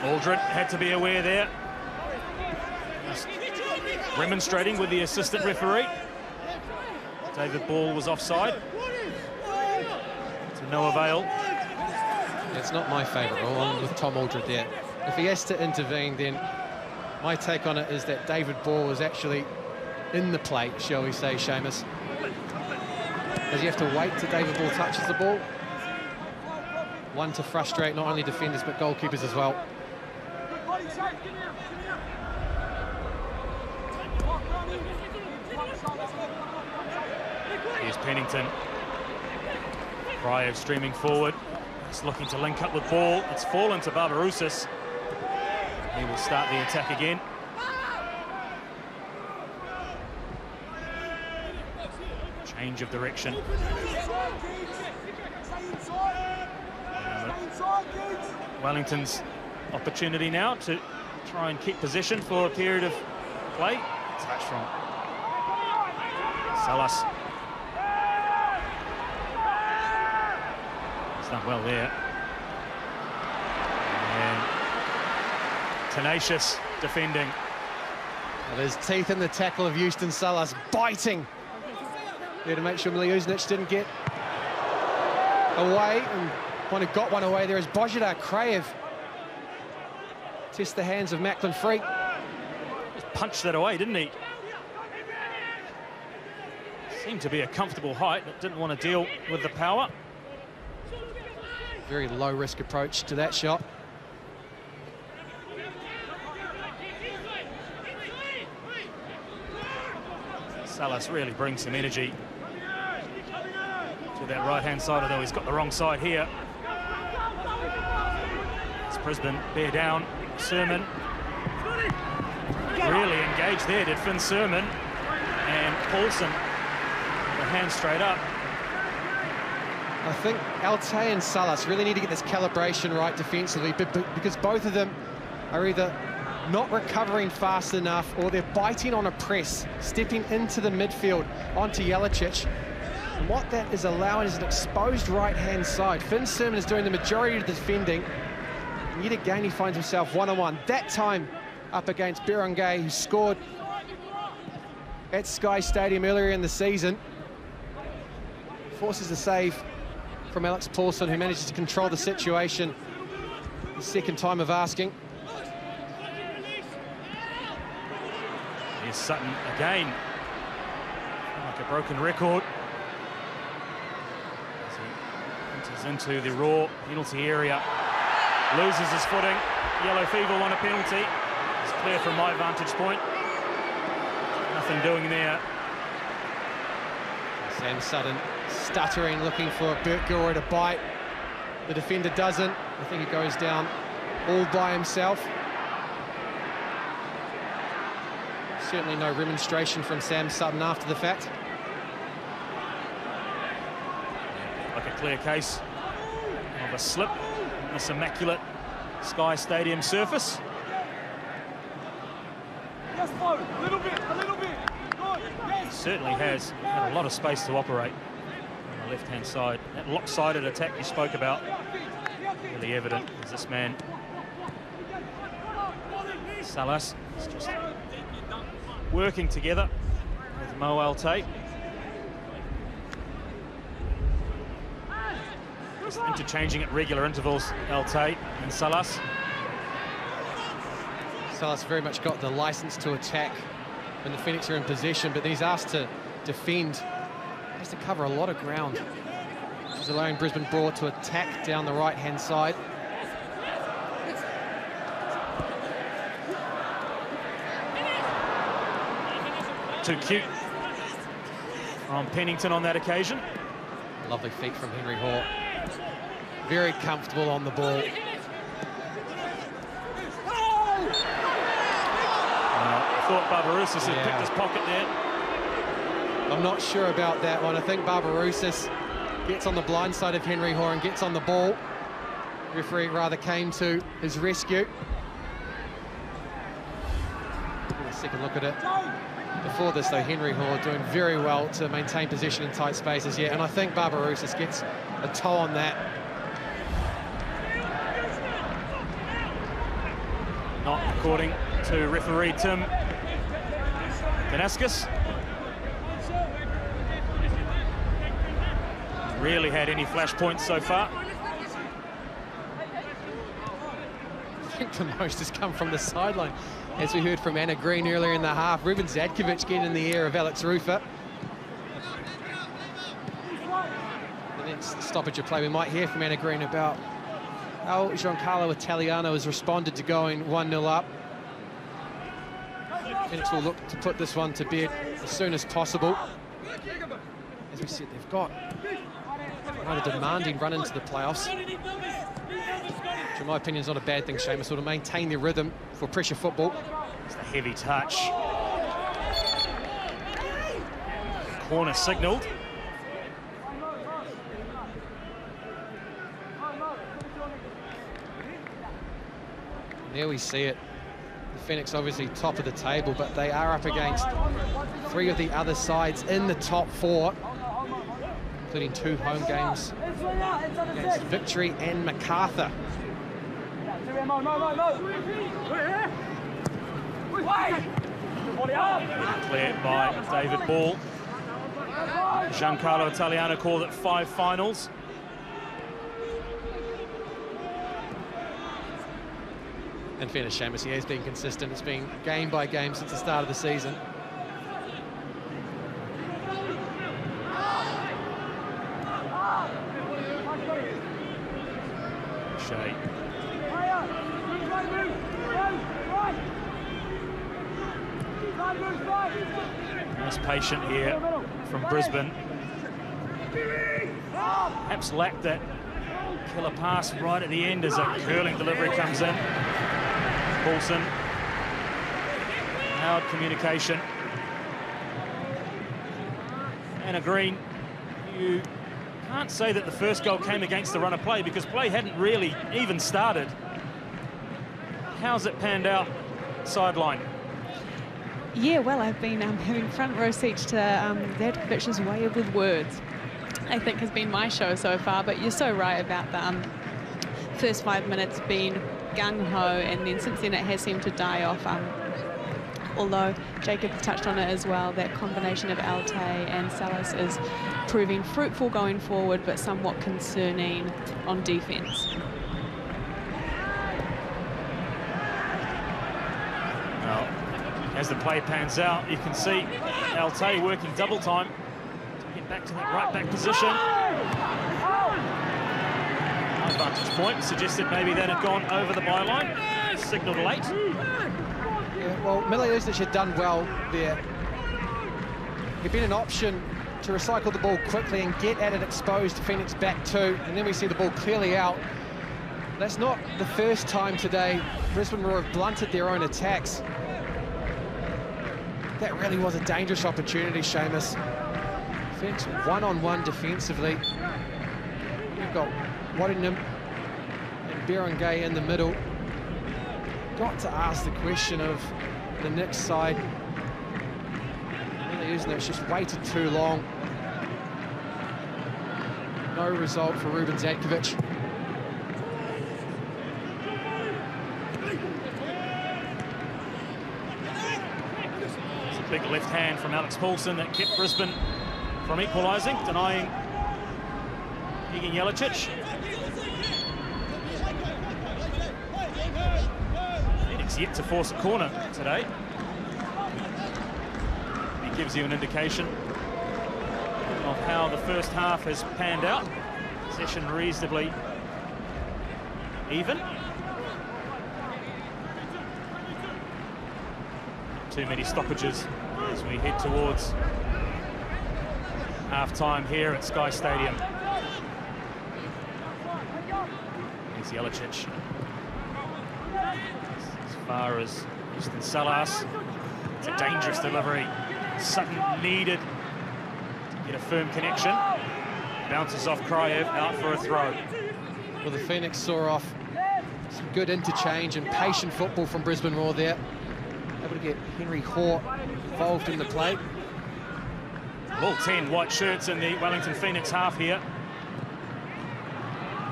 Aldred had to be aware there. Just remonstrating with the assistant referee. David Ball was offside. To no avail. It's not my favourite role. I'm with Tom Aldred there. If he has to intervene, then my take on it is that David Ball was actually in the play, shall we say, Seamus. Does he have to wait till David Ball touches the ball? One to frustrate not only defenders but goalkeepers as well. Here's Pennington. Criev streaming forward. He's looking to link up with Ball. It's fallen to Barbarousis. He will start the attack again. Change of direction. Wellington's opportunity now to try and keep possession for a period of play. Touch from Salas. He's done well there. Tenacious defending. Well, there's teeth in the tackle of Houston Salas, biting there to make sure Miliusnic didn't get away. And one who got one away there is Božidar Krajev. Test the hands of Macklin Freak. Just punched that away, didn't he? Seemed to be a comfortable height, but didn't want to deal with the power. Very low-risk approach to that shot. Salas really brings some energy to that right-hand side, although he's got the wrong side here. It's Brisbane, bear down. Sermon really engaged there, did Finn Sermon. And Paulsen, the hand straight up. I think Ute and Salas really need to get this calibration right defensively, because both of them are either not recovering fast enough or they're biting on a press, stepping into the midfield onto Jelicic. And what that is allowing is an exposed right-hand side. Finn Sermon is doing the majority of the defending. And yet again, he finds himself one-on-one. That time up against Berengay, who scored at Sky Stadium earlier in the season. Forces a save from Alex Paulsen, who manages to control the situation the second time of asking. Here's Sutton again. Like a broken record. As he enters into the raw penalty area. Loses his footing. Yellow fever on a penalty. It's clear from my vantage point. Nothing doing there. Sam Sutton stuttering, looking for Bert Gilroy to bite. The defender doesn't. I think he goes down all by himself. Certainly no remonstration from Sam Sutton after the fact. Like a clear case of a slip on this immaculate Sky Stadium surface. Yes, a little bit. He certainly has had a lot of space to operate on the left-hand side. That lopsided attack you spoke about, really evident as this man, Salas, is just working together with Mo Ute. Just interchanging at regular intervals, Ute and Salas. Salas very much got the license to attack when the Phoenix are in possession, but he's asked to defend. He has to cover a lot of ground, which is allowing Brisbane Broad to attack down the right-hand side. Too cute from Pennington on that occasion. Lovely feet from Henry Hall. Very comfortable on the ball. I thought Barbarouses had picked his pocket there. I'm not sure about that one. I think Barbarouses gets on the blind side of Henry Hall and gets on the ball. The referee rather came to his rescue. A second look at it. Before this, though, Henry Hall doing very well to maintain possession in tight spaces, and I think Barbarouses gets a toe on that. Not according to referee Tim Danaskis. Really had any flashpoints so far. I think the most has come from the sideline, as we heard from Anna Green earlier in the half. Ruben Zadkovic getting in the air of Alex Rufer. The next stoppage of play, we might hear from Anna Green about how Giancarlo Italiano has responded to going 1-0 up. Phoenix will look to put this one to bed as soon as possible. As we said, they've got quite a demanding run into the playoffs, which in my opinion is not a bad thing, Seamus, will to maintain their rhythm for pressure football. It's the heavy touch. Corner signalled. There we see it. The Phoenix obviously top of the table, but they are up against three of the other sides in the top four, including 2 home games against Victory and MacArthur. Yeah, no. Cleared by David Ball. Giancarlo Italiano called it 5 finals. And fairness, Seamus, he has been consistent. It's been game by game since the start of the season. Shea. Nice patient here from Brisbane. Perhaps lacked that killer pass right at the end as a curling delivery comes in. Paulsen. Howard communication. And a green. You can't say that the first goal came against the run of play because play hadn't really even started. How's it panned out sideline? Yeah, well, I've been having front row seats to Zadkovic's way with words, I think has been my show so far. But you're so right about the first 5 minutes being gung-ho, and then since then it has seemed to die off. Although Jacob touched on it as well, that combination of Ute and Salas is proving fruitful going forward, but somewhat concerning on defence. Well, as the play pans out, you can see Ute working double time to get back to that right back position. Advantage point suggested maybe that had gone over the byline. Signalled late. Yeah, well, Miliusic had done well there. He'd been an option to recycle the ball quickly and get at it exposed to Phoenix back two, and then we see the ball clearly out. That's not the first time today Brisbane Roar have blunted their own attacks. That really was a dangerous opportunity, Seamus. Phoenix one-on-one defensively. You've got Waddingham and Berengay in the middle. Got to ask the question of the next side. Really, isn't it? It's just waited too long. No result for Ruben Zadkovic. It's a big left hand from Alex Paulsen that kept Brisbane from equalising, denying Egan Jelicic. Yet to force a corner today. It gives you an indication of how the first half has panned out. Possession reasonably even. Too many stoppages as we head towards half-time here at Sky Stadium. Here's Jelicic. Far as Houston Salas. It's a dangerous delivery. Sutton needed to get a firm connection. Bounces off Kraev, out for a throw. Well, the Phoenix saw off some good interchange and patient football from Brisbane Roar there. Able to get Henry Hoare involved in the play. All 10 white shirts in the Wellington Phoenix half here.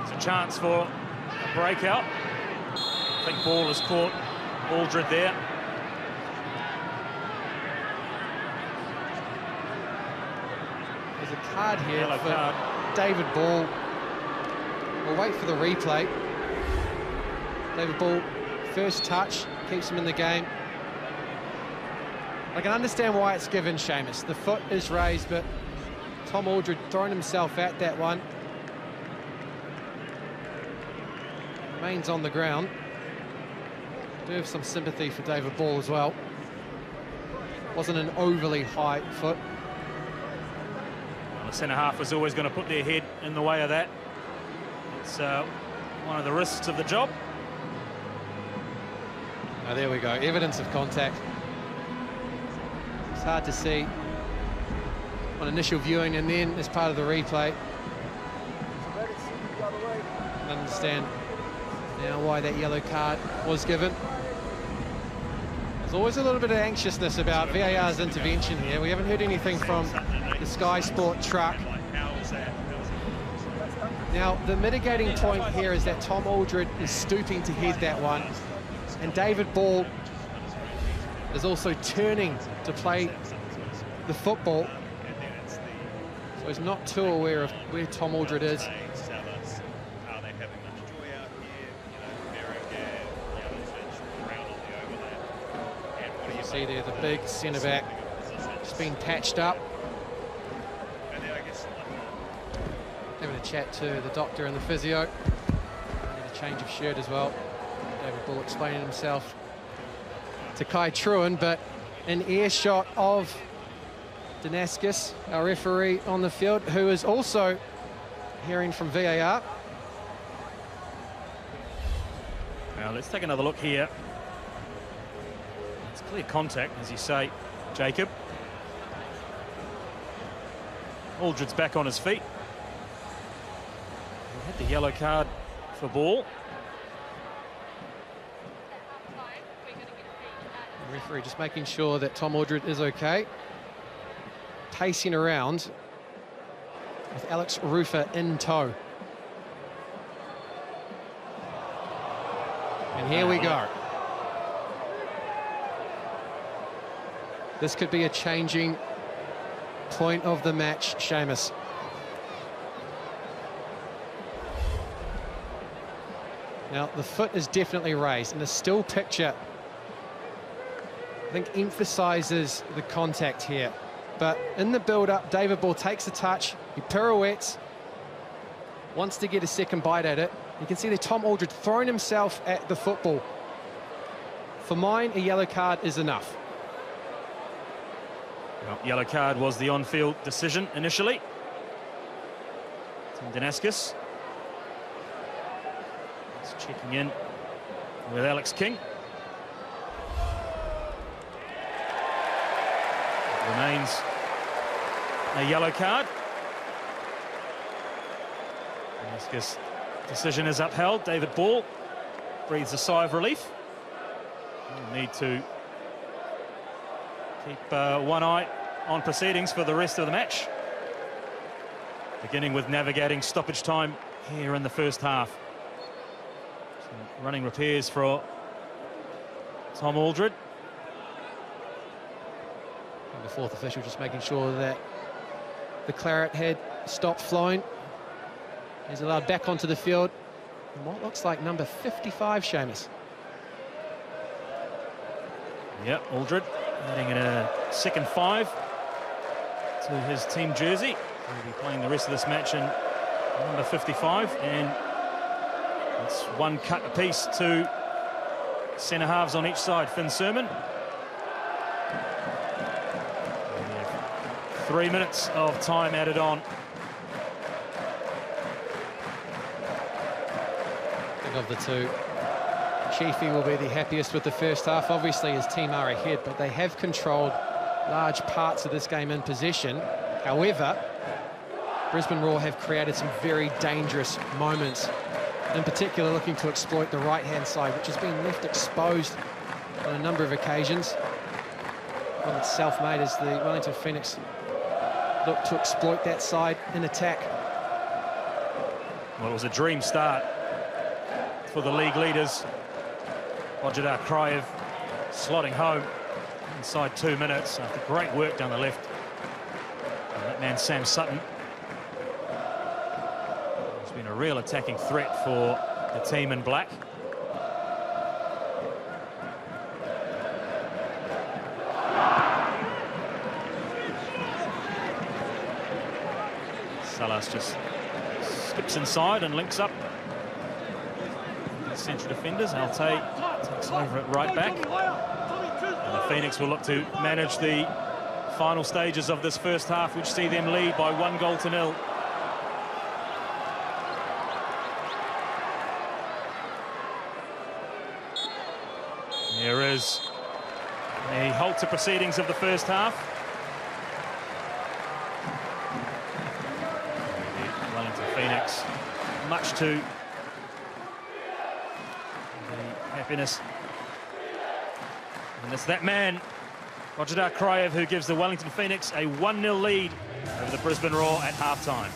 It's a chance for a breakout. I think ball is caught. Aldred there. There's a card here Yellow for card. David Ball. We'll wait for the replay. David Ball, first touch, keeps him in the game. I can understand why it's given, Seamus. The foot is raised, but Tom Aldred throwing himself at that one. Remains on the ground. Do have some sympathy for David Ball as well. Wasn't an overly high foot. Well, the centre-half was always going to put their head in the way of that. It's one of the risks of the job. Oh, there we go, evidence of contact. It's hard to see on initial viewing and then as part of the replay. I understand now why that yellow card was given. There's always a little bit of anxiousness about VAR's intervention here. We haven't heard anything from the Sky Sport truck. Now, the mitigating point here is that Tom Aldred is stooping to head that one, and David Ball is also turning to play the football, so he's not too aware of where Tom Aldred is. You see there the big centre-back just being patched up. Having a chat to the doctor and the physio. Need a change of shirt as well. David Bull explaining himself to Kai Truan, but an earshot of Danaskis, our referee on the field, who is also hearing from VAR. Now let's take another look here. It's clear contact, as you say, Jacob. Aldred's back on his feet. He had the yellow card for Ball. The referee just making sure that Tom Aldred is okay. Pacing around with Alex Rufer in tow. And here we go. This could be a changing point of the match, Seamus. Now, the foot is definitely raised, and the still picture, I think, emphasises the contact here. But in the build-up, David Ball takes a touch, he pirouettes, wants to get a second bite at it. You can see that Tom Aldred throwing himself at the football. For mine, a yellow card is enough. Well, yellow card was the on-field decision initially. Tim Danaskis. He's checking in with Alex King. It remains a yellow card. Danaskis' decision is upheld. David Ball breathes a sigh of relief. We'll need to keep one eye on proceedings for the rest of the match. Beginning with navigating stoppage time here in the first half. Some running repairs for Tom Aldred. And the fourth official just making sure that the claret had stopped flowing. He's allowed back onto the field. And what looks like number 55, Seamus. Yep, Aldred adding in a second 5 to his team jersey. He'll be playing the rest of this match in number 55, and it's one cut apiece to centre halves on each side. Finn Sermon. 3 minutes of time added on. Think of the two, Chiefy will be the happiest with the first half. Obviously his team are ahead, but they have controlled large parts of this game in possession. However, Brisbane Roar have created some very dangerous moments, in particular looking to exploit the right-hand side, which has been left exposed on a number of occasions. One that's self-made as the Wellington Phoenix look to exploit that side in attack. Well, it was a dream start for the league leaders. Wajidar Kraev slotting home inside 2 minutes after great work down the left. And that man, Sam Sutton. He's been a real attacking threat for the team in black. Salas just skips inside and links up the central defenders. Altay takes over at right back. And the Phoenix will look to manage the final stages of this first half, which see them lead by 1-0. There is a halt to proceedings of the first half. The Wellington Phoenix, much to the happiness. And it's that man, Wajidar Kraev, who gives the Wellington Phoenix a 1-0 lead over the Brisbane Roar at half-time.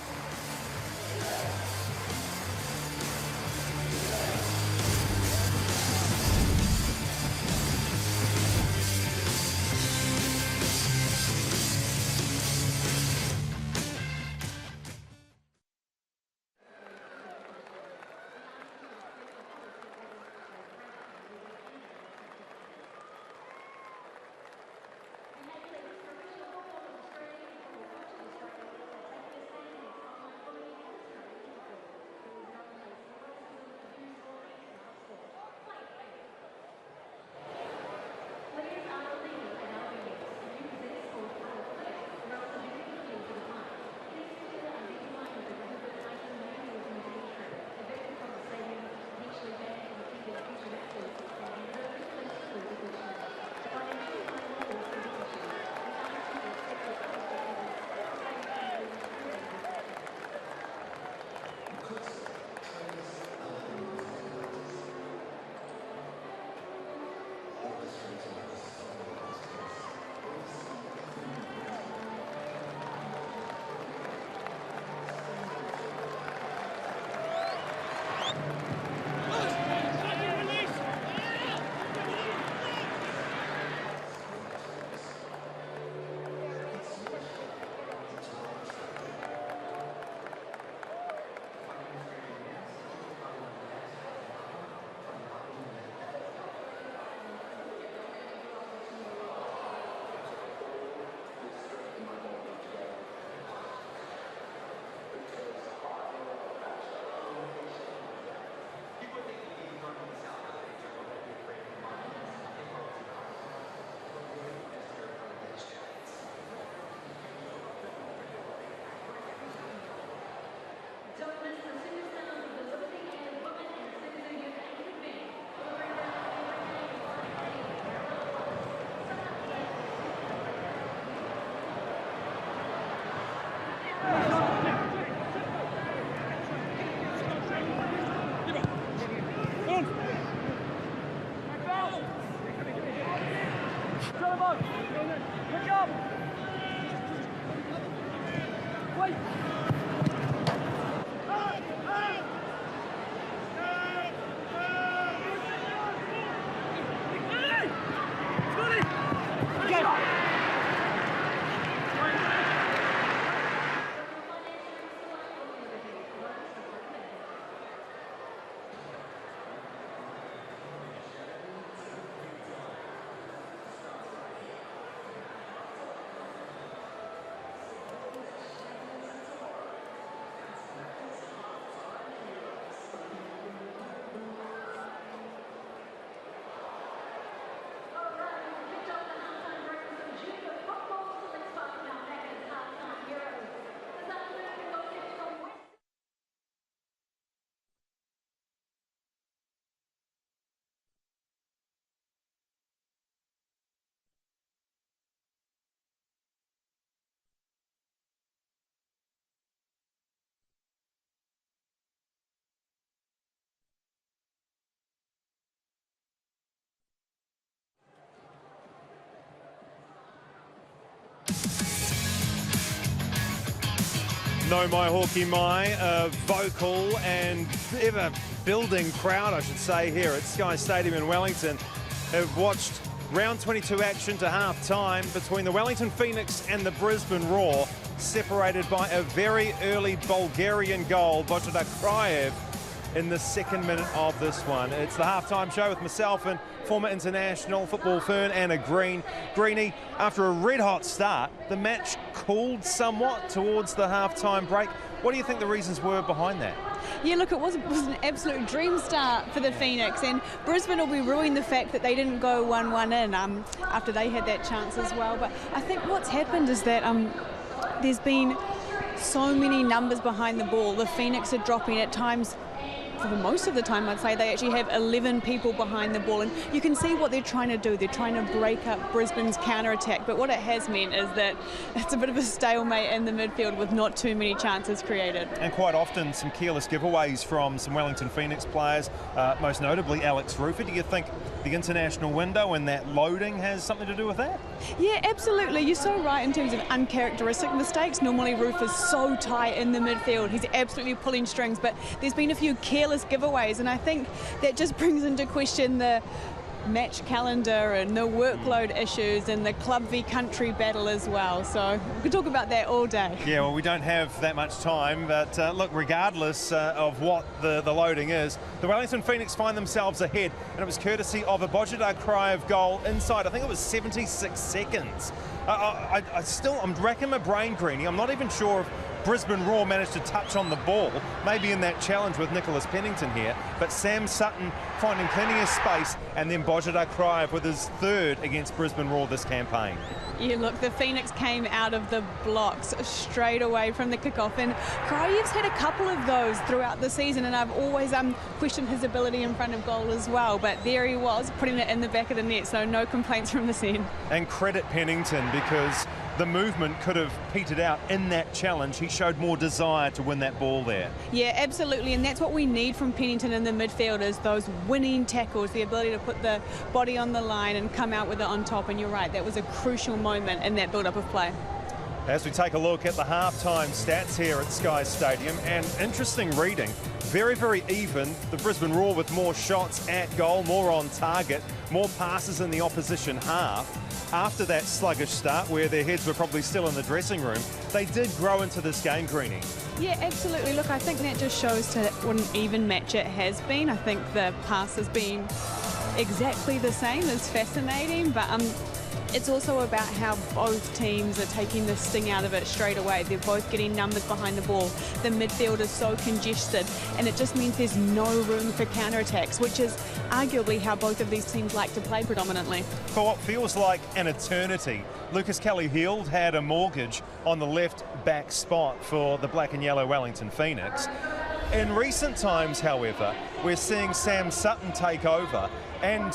No My Hawkey My, a vocal and ever building crowd, I should say, here at Sky Stadium in Wellington, have watched round 22 action to half-time between the Wellington Phoenix and the Brisbane Roar, separated by a very early Bulgarian goal, Bojida Krajev, in the second minute of this one. It's the halftime show with myself and former international football fern Anna Greenie. After a red-hot start, the match cooled somewhat towards the halftime break. What do you think the reasons were behind that? Yeah, look, it was an absolute dream start for the Phoenix, and Brisbane will be ruining the fact that they didn't go 1-1 in after they had that chance as well. But I think what's happened is that there's been so many numbers behind the ball. The Phoenix are dropping at times. For the most of the time, I'd say they actually have 11 people behind the ball, and you can see what they're trying to do. They're trying to break up Brisbane's counter-attack, but what it has meant is that it's a bit of a stalemate in the midfield with not too many chances created. And quite often some careless giveaways from some Wellington Phoenix players, most notably Alex Rufer. Do you think the international window and that loading has something to do with that? Yeah, absolutely. You're so right in terms of uncharacteristic mistakes. Normally Rufer's so tight in the midfield. He's absolutely pulling strings, but there's been a few careless giveaways, and I think that just brings into question the match calendar and the workload issues and the club v country battle as well. So we could talk about that all day. Yeah, well, we don't have that much time, but look, regardless of what the loading is, the Wellington Phoenix find themselves ahead, and it was courtesy of a Bojida Krajev goal inside, I think it was 76 seconds. I'm racking my brain, Greenie. I'm not even sure if Brisbane Roar managed to touch on the ball, maybe in that challenge with Nicholas Pennington here, but Sam Sutton finding plenty of space, and then Bojida Krajev with his third against Brisbane Roar this campaign. Yeah, look, the Phoenix came out of the blocks straight away from the kickoff, and Krajev's had a couple of those throughout the season, and I've always questioned his ability in front of goal as well, but there he was, putting it in the back of the net, so no complaints from this end. And credit Pennington, because the movement could have petered out in that challenge. He showed more desire to win that ball there. Yeah, absolutely, and that's what we need from Pennington in the midfield, is those winning tackles, the ability to put the body on the line and come out with it on top, and you're right, that was a crucial moment in that build-up of play. As we take a look at the halftime stats here at Sky Stadium, and interesting reading, very, very even. The Brisbane Roar with more shots at goal, more on target, more passes in the opposition half. After that sluggish start, where their heads were probably still in the dressing room, they did grow into this game, Greenie. Yeah, absolutely. Look, I think that just shows to what an even match it has been. I think the pass has been exactly the same. It's fascinating, but it's also about how both teams are taking the sting out of it straight away. They're both getting numbers behind the ball. The midfield is so congested, and it just means there's no room for counterattacks, which is arguably how both of these teams like to play predominantly. For what feels like an eternity, Lucas Kelly-Heald had a mortgage on the left back spot for the black and yellow Wellington Phoenix. In recent times, however, we're seeing Sam Sutton take over, and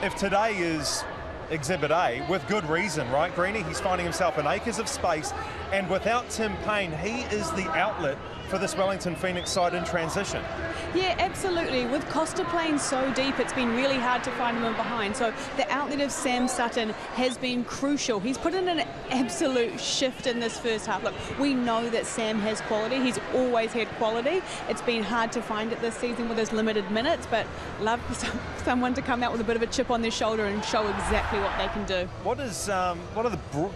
if today is Exhibit A, with good reason, right, Greenie? He's finding himself in acres of space, and without Tim Payne, he is the outlet for this Wellington Phoenix side in transition. Yeah, absolutely. With Costa playing so deep, it's been really hard to find him in behind. So the outlet of Sam Sutton has been crucial. He's put in an absolute shift in this first half. Look, we know that Sam has quality. He's always had quality. It's been hard to find it this season with his limited minutes, but love for someone to come out with a bit of a chip on their shoulder and show exactly what they can do. What do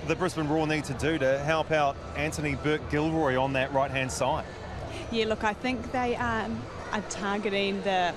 the Brisbane Roar need to do to help out Anthony Burke-Gilroy on that right-hand side? Yeah, look, I think they are targeting the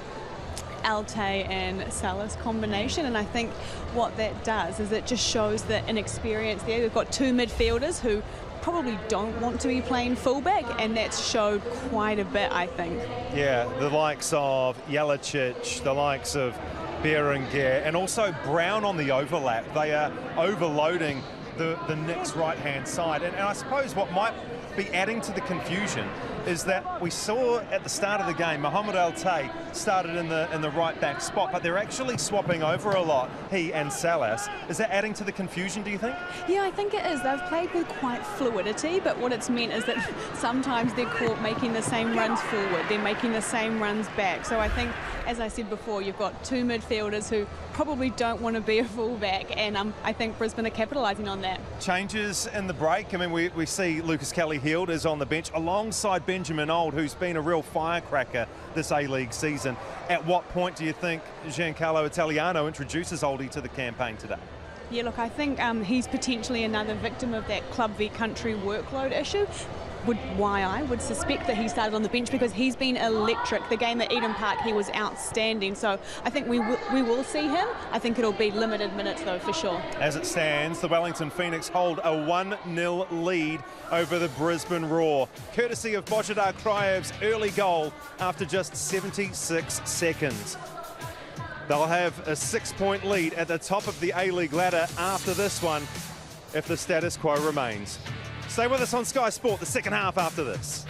Alte and Salas combination, and I think what that does is it just shows the inexperience there. We've got two midfielders who probably don't want to be playing fullback, and that's showed quite a bit, I think. Yeah, the likes of Jelicic, the likes of Berenguer, and also Brown on the overlap. They are overloading the Knicks right-hand side, and I suppose what might be adding to the confusion is that we saw at the start of the game Mohamed Alte started in the right back spot, but they're actually swapping over a lot, he and Salas. Is that adding to the confusion, do you think? Yeah, I think it is. They've played with quite fluidity, but what it's meant is that sometimes they're caught making the same runs forward, they're making the same runs back. So I think, as I said before, you've got two midfielders who probably don't want to be a fullback, and I think Brisbane are capitalising on that. Changes in the break. I mean, we see Lucas Kelly-Heald is on the bench alongside Benjamin Old, who's been a real firecracker this A-League season. At what point do you think Giancarlo Italiano introduces Oldie to the campaign today? Yeah, look, I think he's potentially another victim of that club v country workload issue. Why I would suspect that he started on the bench, because he's been electric. The game at Eden Park, he was outstanding. So I think we will see him. I think it'll be limited minutes, though, for sure. As it stands, the Wellington Phoenix hold a 1-0 lead over the Brisbane Roar, courtesy of Bojidar Krajev's early goal after just 76 seconds. They'll have a 6-point lead at the top of the A-League ladder after this one, if the status quo remains. Stay with us on Sky Sport, the second half after this.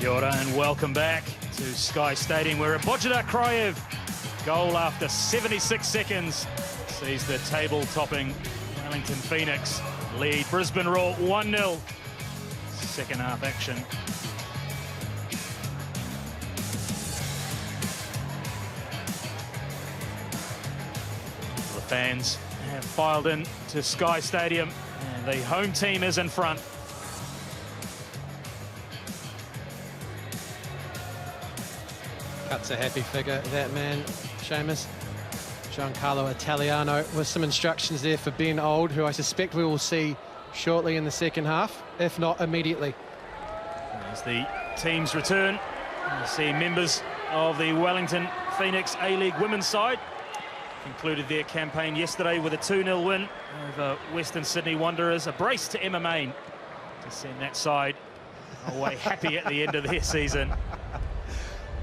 Kia ora and welcome back to Sky Stadium, where a Bojidar Kraev goal after 76 seconds sees the table-topping Wellington Phoenix lead Brisbane Roar 1-0. Second half action. The fans have filed in to Sky Stadium and the home team is in front. Cuts a happy figure, that man, Seamus. Giancarlo Italiano with some instructions there for Ben Old, who I suspect we will see shortly in the second half, if not immediately. As the teams return, you see members of the Wellington Phoenix A-League women's side concluded their campaign yesterday with a 2-0 win over Western Sydney Wanderers, a brace to Emma Main to send that side away happy at the end of their season.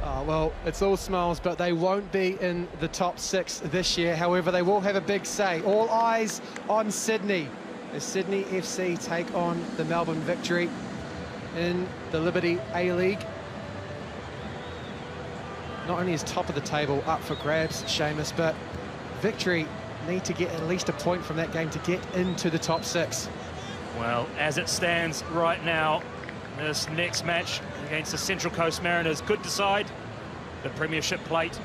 Oh, well, it's all smiles, but they won't be in the top 6 this year. However, they will have a big say. All eyes on Sydney as Sydney FC take on the Melbourne Victory in the Liberty A-League. Not only is top of the table up for grabs, Seamus, but Victory need to get at least a point from that game to get into the top 6. Well, as it stands right now, this next match against the Central Coast Mariners could decide the premiership plate.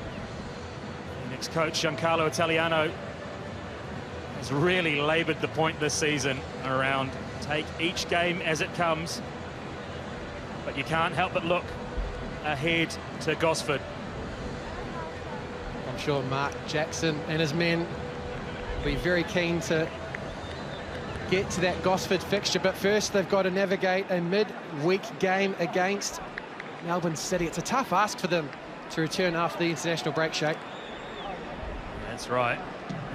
Phoenix coach Giancarlo Italiano has really laboured the point this season around take each game as it comes, but you can't help but look ahead to Gosford. I'm sure Mark Jackson and his men will be very keen to get to that Gosford fixture, but first they've got to navigate a mid-week game against Melbourne City. It's a tough ask for them to return after the international break, Shay. That's right.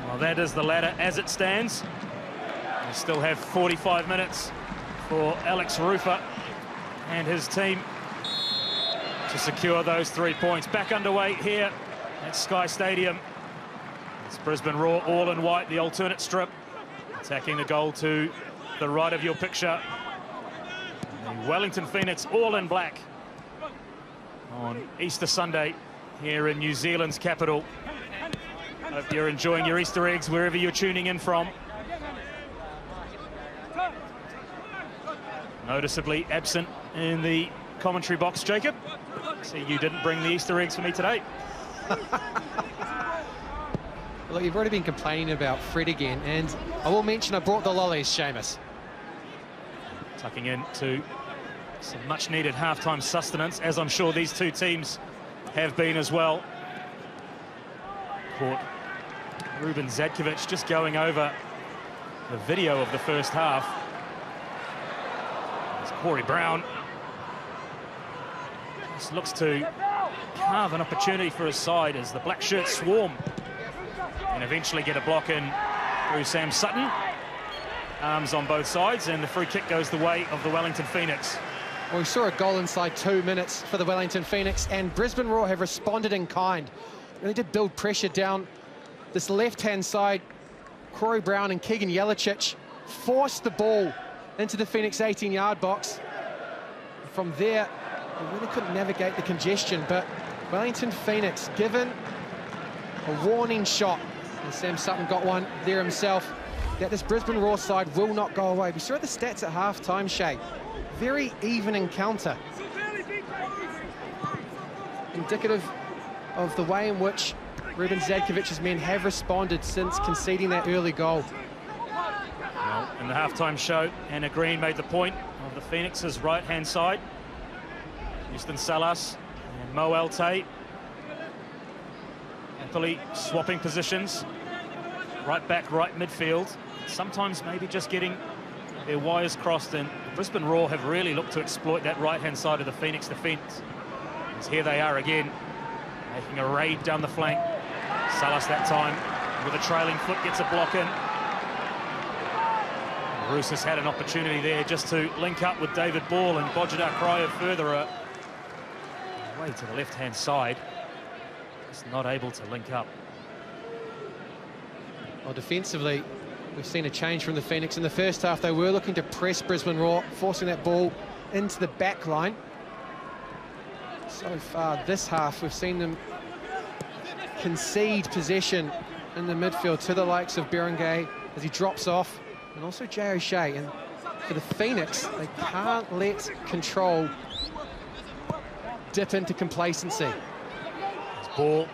Well, that is the ladder as it stands. We still have 45 minutes for Alex Rufer and his team to secure those 3 points. Back underway here at Sky Stadium. It's Brisbane Roar all in white, the alternate strip. Attacking the goal to the right of your picture. The Wellington Phoenix all in black on Easter Sunday here in New Zealand's capital. Hope you're enjoying your Easter eggs wherever you're tuning in from. Noticeably absent in the commentary box, Jacob. See, you didn't bring the Easter eggs for me today. Look, you've already been complaining about Fred again, and I will mention I brought the lollies, Seamus. Tucking in to some much-needed half-time sustenance, as I'm sure these two teams have been as well. Caught Ruben Zadkovic just going over the video of the first half. It's Corey Brown. Just looks to carve an opportunity for his side as the black shirts swarm and eventually get a block in through Sam Sutton. Arms on both sides, and the free kick goes the way of the Wellington Phoenix. Well, we saw a goal inside 2 minutes for the Wellington Phoenix, and Brisbane Roar have responded in kind. Really did build pressure down this left-hand side. Corey Brown and Keegan Jelicic forced the ball into the Phoenix 18-yard box. From there, they really couldn't navigate the congestion, but Wellington Phoenix given a warning shot. And Sam Sutton got one there himself, that this Brisbane Roar side will not go away. We saw the stats at half-time, Shay. Very even encounter. Indicative of the way in which Ruben Zadkovic's men have responded since conceding that early goal. Well, in the half-time show, Anna Green made the point of the Phoenix's right-hand side. Houston Salas and Mo Elte happily swapping positions. Right back, right midfield. Sometimes maybe just getting their wires crossed, and Brisbane Roar have really looked to exploit that right-hand side of the Phoenix defence. As here they are again, making a raid down the flank. Salas that time with a trailing foot gets a block in. Roos has had an opportunity there just to link up with David Ball, and Bojidar Kraev further away to the left-hand side. Just not able to link up. Well, defensively, we've seen a change from the Phoenix. In the first half, they were looking to press Brisbane Roar, forcing that ball into the back line. So far this half, we've seen them concede possession in the midfield to the likes of Berengay as he drops off, and also Jay O'Shea. And for the Phoenix, they can't let control dip into complacency. Ball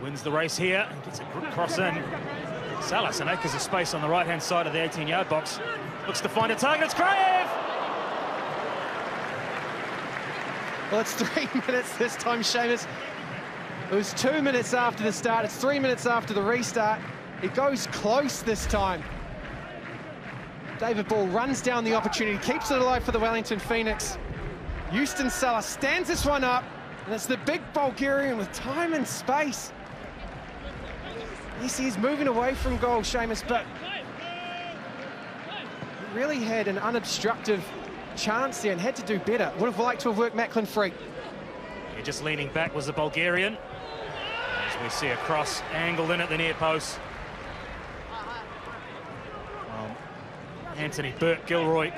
wins the race here and gets a good cross in. Salas and acres of space on the right-hand side of the 18-yard box. Looks to find a target. It's Kraev! Well, it's 3 minutes this time, Seamus. It was 2 minutes after the start. It's 3 minutes after the restart. It goes close this time. David Ball runs down the opportunity, keeps it alive for the Wellington Phoenix. Houston Salas stands this one up, and it's the big Bulgarian with time and space. Yes, he's moving away from goal, Seamus, but he really had an unobstructive chance there and had to do better. Would have liked to have worked Macklin free. Yeah, just leaning back was the Bulgarian. As we see a cross angled in at the near post. Anthony Burke-Gilroy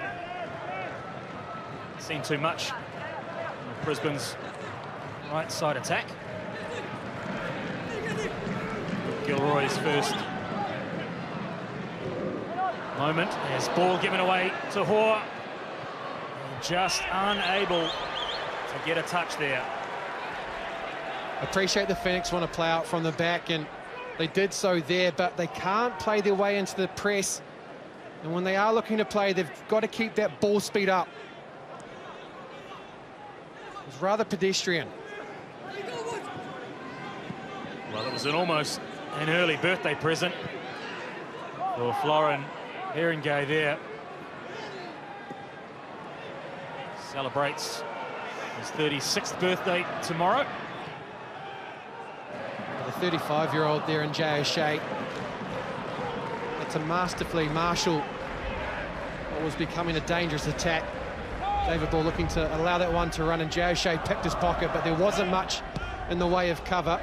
seen too much of Brisbane's right side attack. Gilroy's first moment as ball given away to Hoare. Just unable to get a touch there. Appreciate the Phoenix want to play out from the back, and they did so there, but they can't play their way into the press. And when they are looking to play, they've got to keep that ball speed up. It was rather pedestrian. Well, it was almost an early birthday present for Florin Berengay there. Celebrates his 36th birthday tomorrow. The 35-year-old there in Jay O'Shea. To masterfully marshal what was becoming a dangerous attack. David Ball looking to allow that one to run, and Jay O'Shea picked his pocket, but there wasn't much in the way of cover.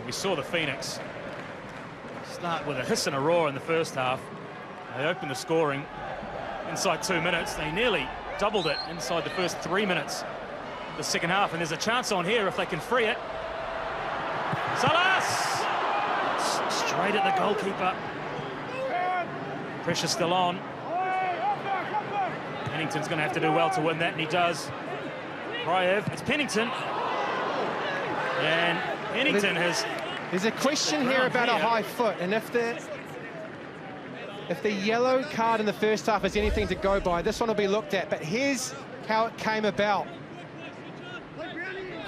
We saw the Phoenix start with a hiss and a roar in the first half. They opened the scoring inside 2 minutes. They nearly doubled it inside the first 3 minutes of the second half, and there's a chance on here if they can free it. Salas! Straight at the goalkeeper. Pressure still on. Pennington's going to have to do well to win that, and he does. Kraev, it's Pennington. And Pennington has... There's a question here about a high foot, and if the yellow card in the first half is anything to go by, this one will be looked at. But here's how it came about.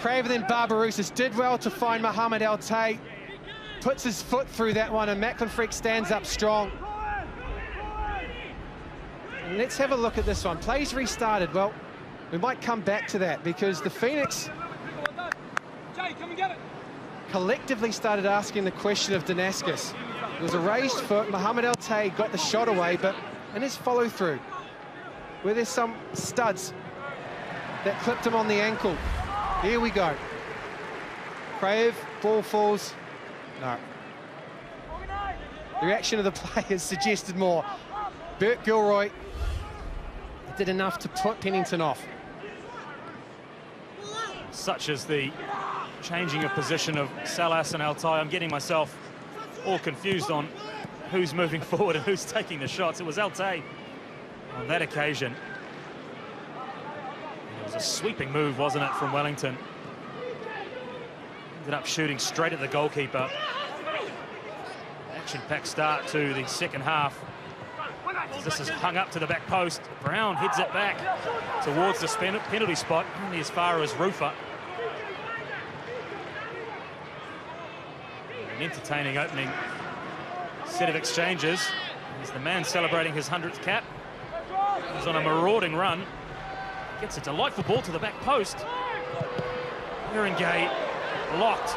Kraev then Barbarouses did well to find Mohamed Altay, puts his foot through that one, and Macklin Freak stands up strong. And let's have a look at this one. Play's restarted. Well, we might come back to that because the Phoenix collectively started asking the question of Damascus. It was a raised foot. Mohamed Altay got the shot away, but in his follow-through, where there's some studs that clipped him on the ankle. Here we go. Kraev, ball falls. No. The reaction of the players suggested more. Burke-Gilroy did enough to put Pennington off. Such as the changing of position of Salas and Altay. I'm getting myself all confused on who's moving forward and who's taking the shots. It was Altay on that occasion. It was a sweeping move, wasn't it, from Wellington? Ended up shooting straight at the goalkeeper. Action-packed start to the second half. This is hung up to the back post. Brown heads it back towards the penalty spot, only as far as Rufer. An entertaining opening set of exchanges. He's the man celebrating his 100th cap. He's on a marauding run. Gets a delightful ball to the back post. Berengay locked.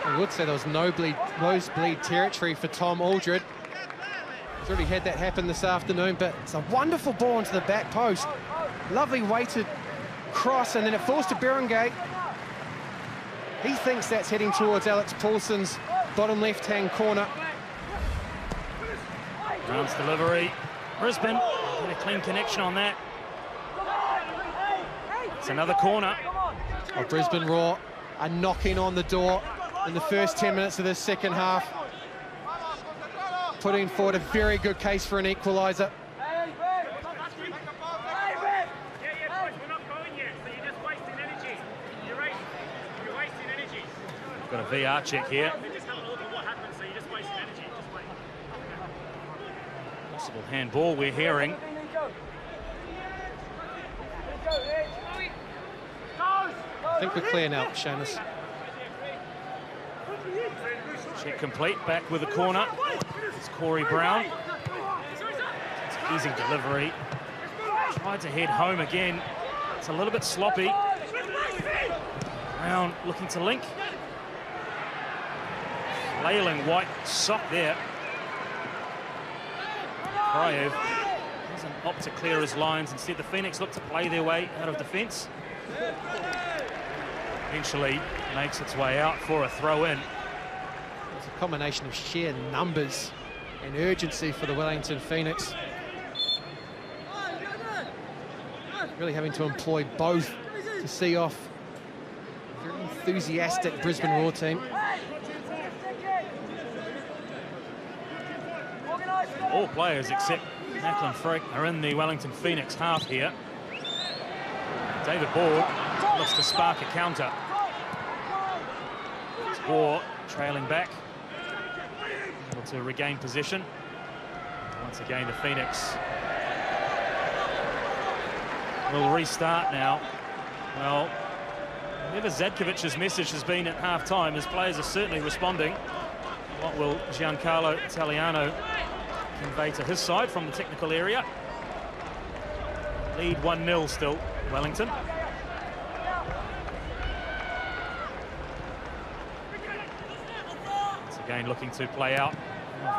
I would say there was nosebleed territory for Tom Aldred. He's already had that happen this afternoon, but it's a wonderful ball into the back post. Lovely weighted cross, and then it falls to Berengay. He thinks that's heading towards Alex Paulsen's bottom left-hand corner. Brown's delivery. Brisbane get a clean connection on that. It's another corner. Well, Brisbane Roar are knocking on the door in the first 10 minutes of this second half, putting forward a very good case for an equaliser. Got a VR check here. Possible handball we're hearing. I think we're clear now, Seamus. Check complete, back with the corner. It's Corey Brown. It's an easy delivery. Tried to head home again. It's a little bit sloppy. Brown looking to link. Flailing white sock there. Kraev doesn't opt to clear his lines. Instead, the Phoenix look to play their way out of defence. Eventually makes its way out for a throw-in. It's a combination of sheer numbers and urgency for the Wellington Phoenix. Really having to employ both to see off a very enthusiastic Brisbane Roar team. All players except Macklin Frick are in the Wellington Phoenix half here. David Board looks to spark a counter. War trailing back, able to regain position. Once again, the Phoenix will restart now. Well, whatever Zadkovic's message has been at half-time, his players are certainly responding. What will Giancarlo Italiano convey to his side from the technical area? Lead 1-0 still, Wellington. Again, looking to play out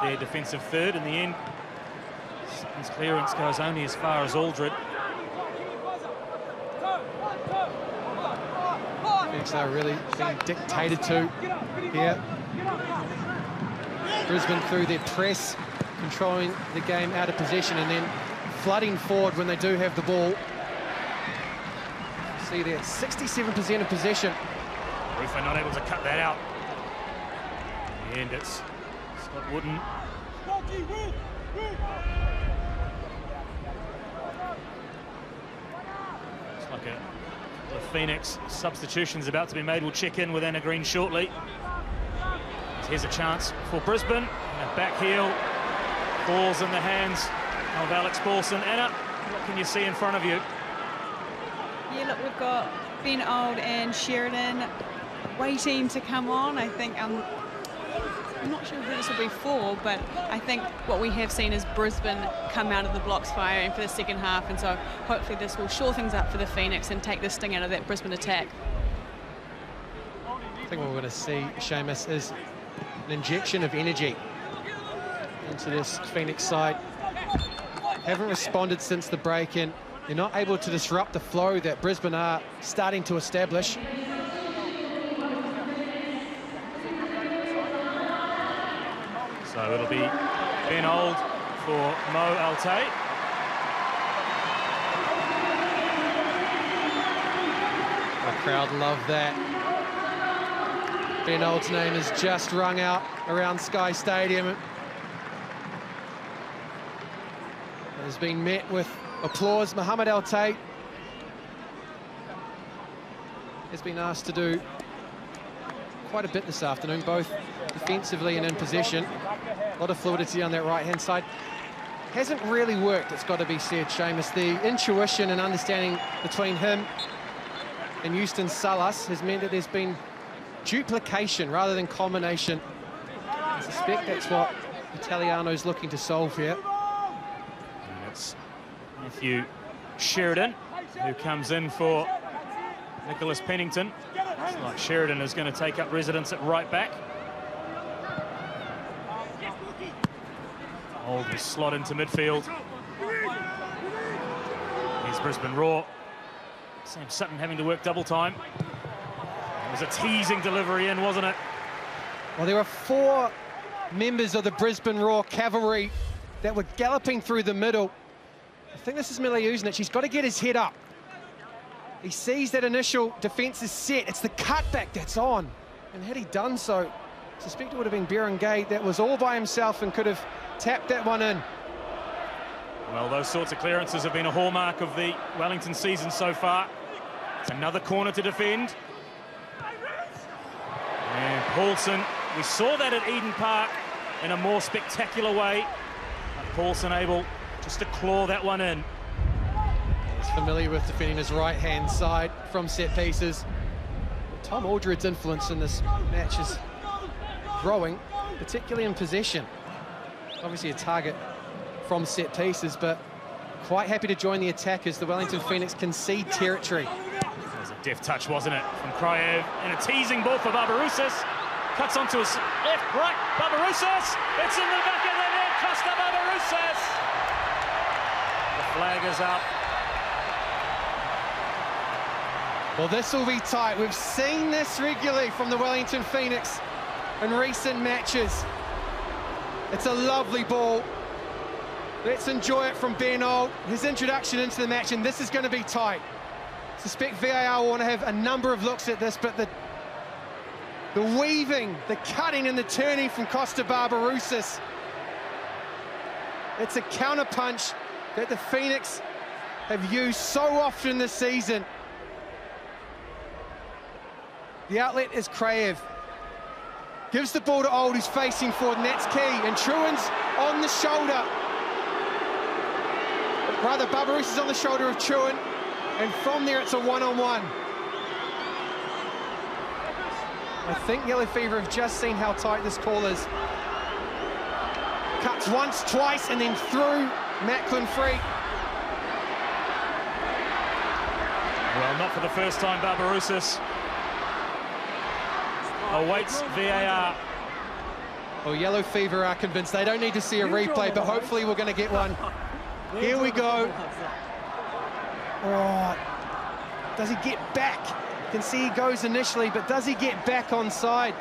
their defensive third. In the end, his clearance goes only as far as Aldred. Phoenix are really being dictated to here. Brisbane through their press, controlling the game out of possession and then flooding forward when they do have the ball. You see there, 67% of possession. Rufa not able to cut that out. And it's Scott Wooden. Looks like the Phoenix substitutions about to be made. We'll check in with Anna Green shortly. Here's a chance for Brisbane. And a back heel falls in the hands of Alex Paulsen. Anna, what can you see in front of you? Yeah, look, we've got Ben Old and Sheridan waiting to come on. I think I'm not sure who this will be for, but I think what we have seen is Brisbane come out of the blocks firing for the second half, and so hopefully this will shore things up for the Phoenix and take the sting out of that Brisbane attack. I think what we're going to see, Seamus, is an injection of energy into this Phoenix side. Haven't responded since the break-in. They're not able to disrupt the flow that Brisbane are starting to establish. So it'll be Ben Old for Mo Altay. The crowd love that. Ben Old's name is just rung out around Sky Stadium. It has been met with applause. Mohamed Altay has been asked to do quite a bit this afternoon, both defensively and in possession. A lot of fluidity on that right-hand side. Hasn't really worked, it's got to be said, Seamus. The intuition and understanding between him and Houston Salas has meant that there's been duplication rather than combination. I suspect that's what Italiano's looking to solve here. And it's Matthew Sheridan who comes in for Nicholas Pennington. It's like Sheridan is going to take up residence at right back. Old will slot into midfield. Here's Brisbane Roar. Sam Sutton having to work double time. It was a teasing delivery in, wasn't it? Well, there are 4 members of the Brisbane Roar cavalry that were galloping through the middle. I think this is Miliusnic. He's got to get his head up. He sees that initial defence is set. It's the cutback that's on. And had he done so, I suspect it would have been Berengay that was all by himself and could have tapped that one in. Well, those sorts of clearances have been a hallmark of the Wellington season so far. It's another corner to defend. And Paulsen, we saw that at Eden Park in a more spectacular way. But Paulsen able just to claw that one in. He's familiar with defending his right-hand side from set pieces. Tom Aldred's influence in this match is growing, particularly in possession. Obviously a target from set pieces, but quite happy to join the attack as the Wellington Phoenix concede territory. It was a deft touch, wasn't it, from Kraev, and a teasing ball for Barbarouses. Cuts onto his left, right, Barbarouses! It's in the back of the net, Costa Barbarouses! The flag is up. Well, this will be tight. We've seen this regularly from the Wellington Phoenix in recent matches. It's a lovely ball. Let's enjoy it from Ben Old, his introduction into the match, and this is going to be tight. I suspect VAR will want to have a number of looks at this, but the weaving, the cutting and the turning from Costa Barbarouses. It's a counter-punch that the Phoenix have used so often this season. The outlet is Kraev. Gives the ball to Old, who's facing forward, and that's key. And Truan's on the shoulder. Rather, Barbarouses is on the shoulder of Truan. And from there, it's a one-on-one. I think Yellow Fever have just seen how tight this call is. Cuts once, twice, and then through. Macklin free. Well, not for the first time, Barbarouses awaits VAR. Well, Yellow Fever are convinced they don't need to see a replay, but hopefully we're going to get one. Here we go. Oh, does he get back? You can see he goes initially, but does he get back onside?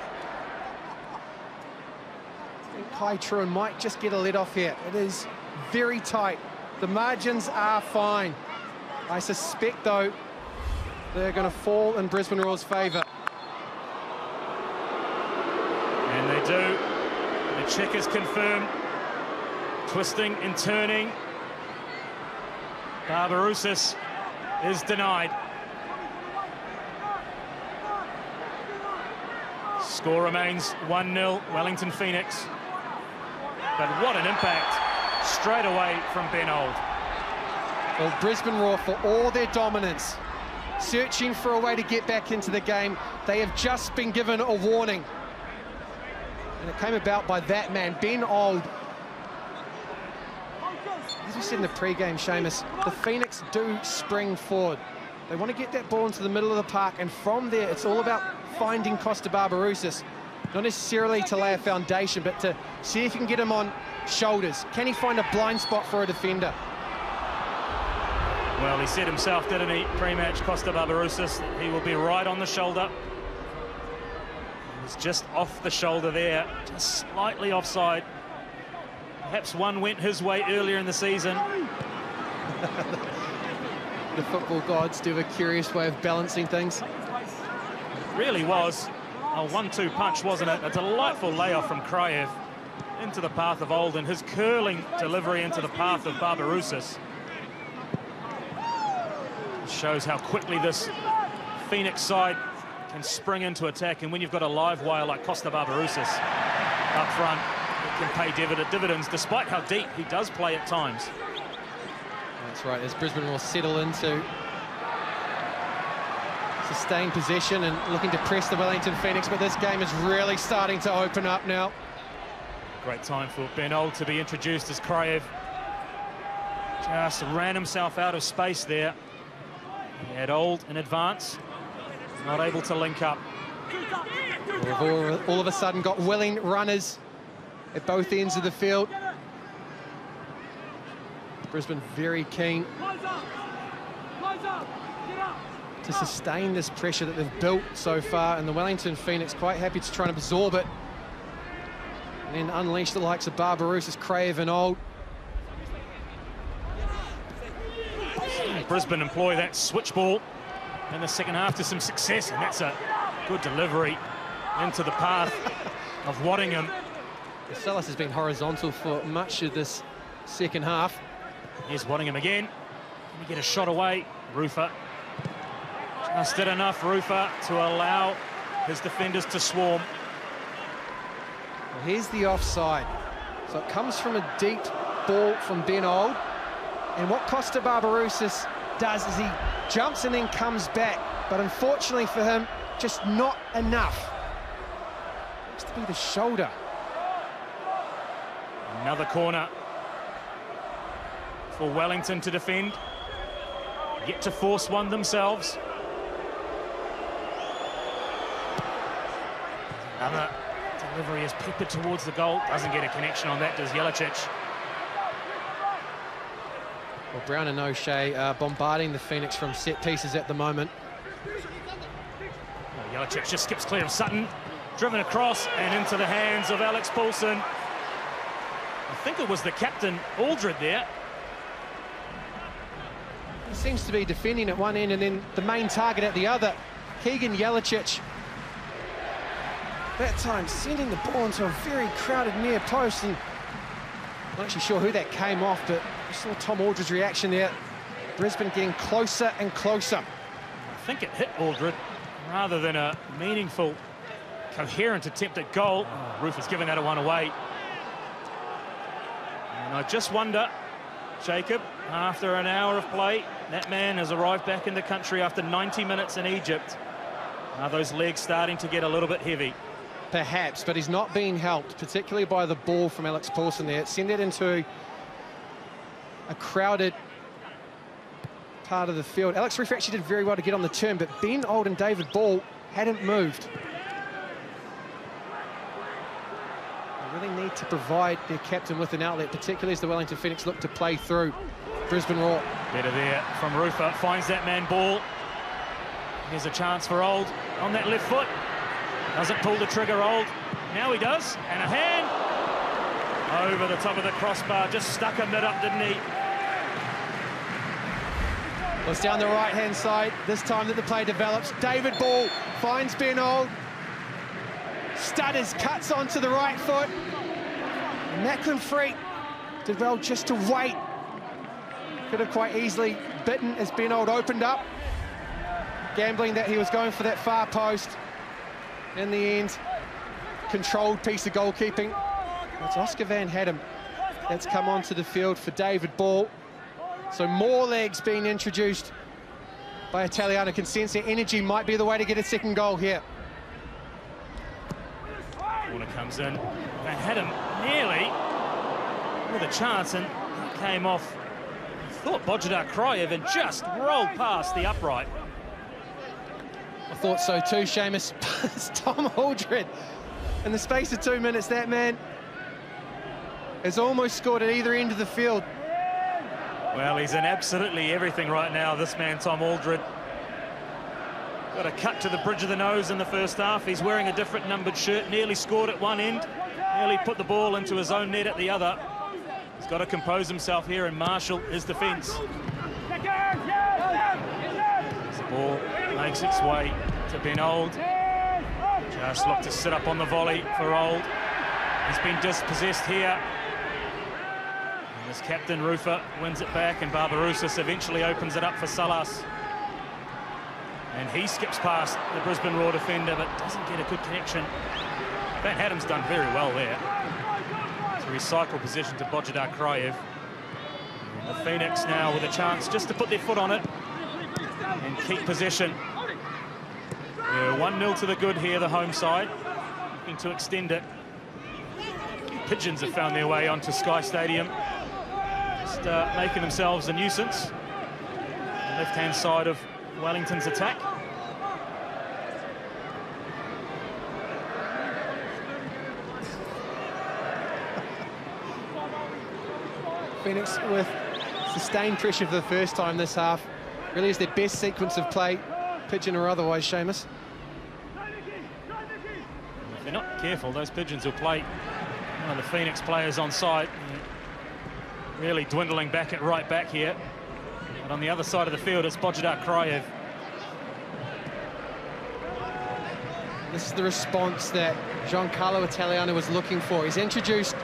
I think Kai Truan might just get a let off here. It is very tight. The margins are fine. I suspect, though, they're going to fall in Brisbane Roar's favour. And they do. The check is confirmed. Twisting and turning. Barbarouses is denied. Score remains 1-0, Wellington Phoenix. But what an impact straight away from Ben Old. Well, Brisbane Roar, for all their dominance, searching for a way to get back into the game, they have just been given a warning. And it came about by that man, Ben Old. As we said in the pre-game, Seamus, the Phoenix do spring forward. They want to get that ball into the middle of the park, and from there, it's all about finding Costa Barbarouses. Not necessarily to lay a foundation, but to see if you can get him on shoulders. Can he find a blind spot for a defender? Well, he said himself, didn't he, pre-match, Costa Barbarouses, that he will be right on the shoulder. He was just off the shoulder there, just slightly offside. Perhaps one went his way earlier in the season. The football gods do have a curious way of balancing things. It really was a 1-2 punch, wasn't it? A delightful layoff from Kraev into the path of Old, and his curling delivery into the path of Barbarouses. Shows how quickly this Phoenix side can spring into attack, and when you've got a live wire like Costa Barbarouses up front, it can pay dividends, despite how deep he does play at times. That's right, as Brisbane will settle into sustained possession and looking to press the Wellington Phoenix, but this game is really starting to open up now. Great time for Ben Old to be introduced as Kraev just ran himself out of space there. He had Old in advance, not able to link up. Well, we've all of a sudden got willing runners at both ends of the field. Brisbane very keen to sustain this pressure that they've built so far, and the Wellington Phoenix quite happy to try and absorb it and then unleash the likes of Barbarouses, Kraev and Old. Brisbane employ that switch ball in the second half to some success, and that's a good delivery into the path of Waddingham. Salas has been horizontal for much of this second half. Here's Waddingham again. Can he get a shot away? Rufer just did enough, Rufer, to allow his defenders to swarm. Well, here's the offside. So it comes from a deep ball from Ben Old. And what Costa Barbarouses does is he jumps and then comes back. But unfortunately for him, just not enough. Looks to be the shoulder. Another corner for Wellington to defend. Yet to force one themselves. Another delivery is peppered towards the goal. Doesn't get a connection on that, does Jelicic. Well, Brown and O'Shea are bombarding the Phoenix from set pieces at the moment. Oh, Jelicic just skips clear of Sutton. Driven across and into the hands of Alex Paulsen. I think it was the captain, Aldred, there. He seems to be defending at one end and then the main target at the other. Keegan Jelicic. That time sending the ball into a very crowded near post, and I'm not actually sure who that came off, but you saw Tom Aldred's reaction there. Brisbane getting closer and closer. I think it hit Aldred rather than a meaningful, coherent attempt at goal. Oh, Roof has given that one away. And I just wonder, Jacob, after an hour of play, that man has arrived back in the country after 90 minutes in Egypt. Are those legs starting to get a little bit heavy? Perhaps, but he's not being helped, particularly by the ball from Alex Paulsen there. Send it into a crowded part of the field. Alex Reef actually did very well to get on the turn, but Ben Old and David Ball hadn't moved. They really need to provide their captain with an outlet, particularly as the Wellington Phoenix look to play through Brisbane Roar. Better there from Rufer, finds that man Ball. Here's a chance for Old on that left foot. Doesn't pull the trigger, Old. Now he does, and a hand over the top of the crossbar. Just stuck a mid up, didn't he? Well, it's down the right-hand side. This time that the play develops. David Ball finds Ben Old. Stutters, cuts onto the right foot. Macklin Freet did well just to wait. Could have quite easily bitten as Ben Old opened up. Gambling that he was going for that far post. In the end, controlled piece of goalkeeping. It's Oscar Van Haddam that's come onto the field for David Ball. So more legs being introduced by Italiano. Can sense their energy might be the way to get a second goal here. Corner comes in. Van Haddam nearly with a chance, and it came off. I thought Bojidar Krajev and just rolled past the upright. I thought so too, Seamus. It's Tom Aldred. In the space of 2 minutes, that man has almost scored at either end of the field. Well, he's in absolutely everything right now, this man, Tom Aldred. Got a cut to the bridge of the nose in the first half. He's wearing a different numbered shirt, nearly scored at one end, nearly put the ball into his own net at the other. He's got to compose himself here and marshal his defence. The ball makes its way to Ben Old. Just looked to sit up on the volley for Old. He's been dispossessed here. And his captain, Rufer, wins it back, and Barbarouses eventually opens it up for Salas. And he skips past the Brisbane Roar defender, but doesn't get a good connection. Van Haddam's done very well there to recycle possession to Bojidar Krajev. The Phoenix now with a chance just to put their foot on it and keep possession. 1-0 to the good here, the home side, looking to extend it. Pigeons have found their way onto Sky Stadium, just making themselves a nuisance. The left-hand side of Wellington's attack. Phoenix with sustained pressure for the first time this half. Really is their best sequence of play, pigeon or otherwise, Seamus. If they're not careful, those pigeons will play one of the Phoenix players on side. Really dwindling back at right back here. But on the other side of the field, it's Bojidar Krajev. This is the response that Giancarlo Italiano was looking for. He's introduced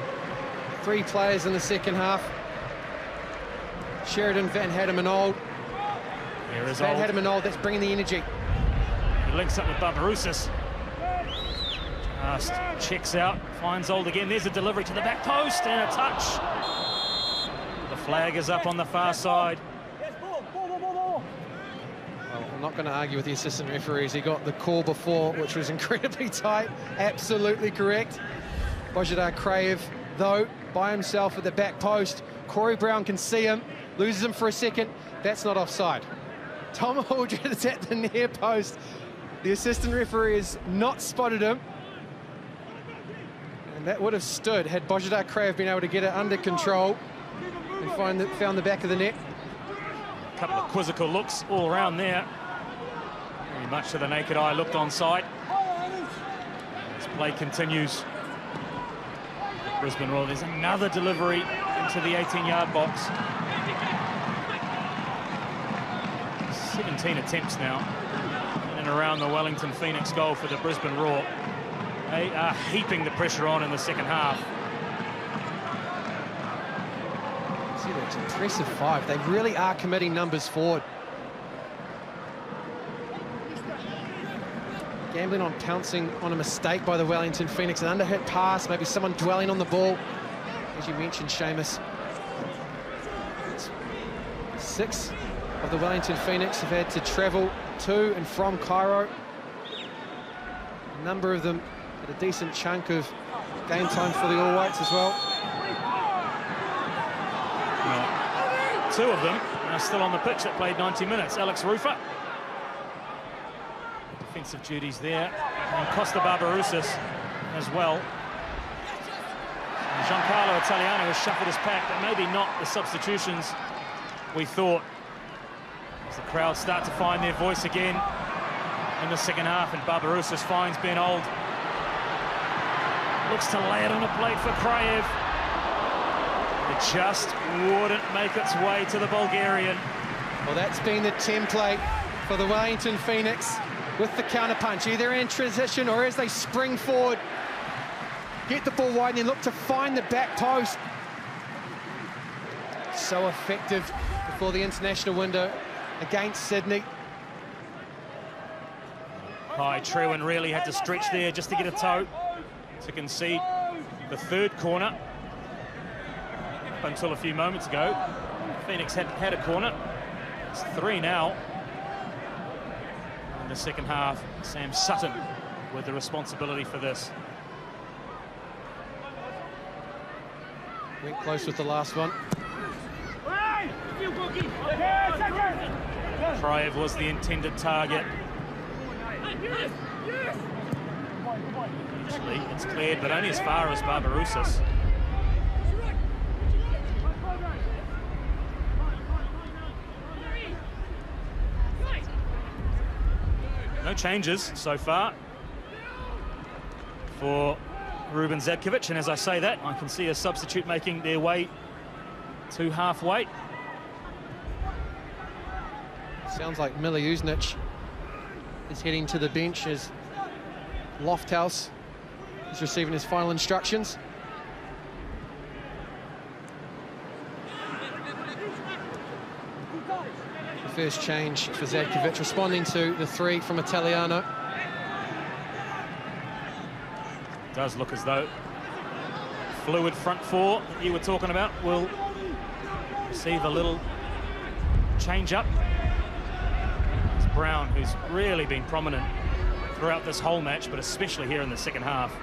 3 players in the second half. Sheridan, Van Hadam and Old. Here is Van Old. Hadam and Old, that's bringing the energy. He links up with Barbarouses. Just checks out, finds Old again. There's a delivery to the back post and a touch. The flag is up on the far side. Well, I'm not going to argue with the assistant referees. He got the call before, which was incredibly tight. Absolutely correct. Bojidar Krajev, though, by himself at the back post. Corey Brown can see him, loses him for a second. That's not offside. Tom Aldred is at the near post. The assistant referee has not spotted him. And that would have stood had Bojidar Krajev been able to get it under control and found the back of the net. A couple of quizzical looks all around there. Very much to the naked eye, looked onside. As play continues. Brisbane Roar, there's another delivery into the 18-yard box. 17 attempts now in and around the Wellington Phoenix goal for the Brisbane Roar. They are heaping the pressure on in the second half. See, that's an impressive 5. They really are committing numbers forward. Gambling on pouncing on a mistake by the Wellington Phoenix, an underhit pass, maybe someone dwelling on the ball. As you mentioned, Seamus, 6 of the Wellington Phoenix have had to travel to and from Cairo. A number of them had a decent chunk of game time for the All Whites as well. Well, 2 of them are still on the pitch that played 90 minutes. Alex Rufer, defensive duties there, and Costa Barbarouses as well. And Giancarlo Italiano has shuffled his pack, but maybe not the substitutions we thought. As the crowd start to find their voice again in the second half, and Barbarouses finds Ben Old. Looks to lay it on a plate for Krajev. It just wouldn't make its way to the Bulgarian. Well, that's been the template for the Wellington Phoenix with the counter-punch, either in transition or as they spring forward, get the ball wide and then look to find the back post. So effective before the international window against Sydney. Kai Trewin really had to stretch there just to get a toe to concede the 3rd corner. Up until a few moments ago, Phoenix had a corner. It's 3 now. In the second half, Sam Sutton with the responsibility for this. Went close with the last one. Krajev was the intended target. Actually, it's cleared, but only as far as Barbarouses. No changes so far for Ruben Zadkovic, and as I say that, I can see a substitute making their way to halfway. Sounds like Mile Uznic is heading to the bench as Lofthouse is receiving his final instructions. The first change for Zadkovic, responding to the 3 from Italiano. Does look as though fluid front 4 that you were talking about will receive a little change up. It's Brown, who's really been prominent throughout this whole match, but especially here in the second half.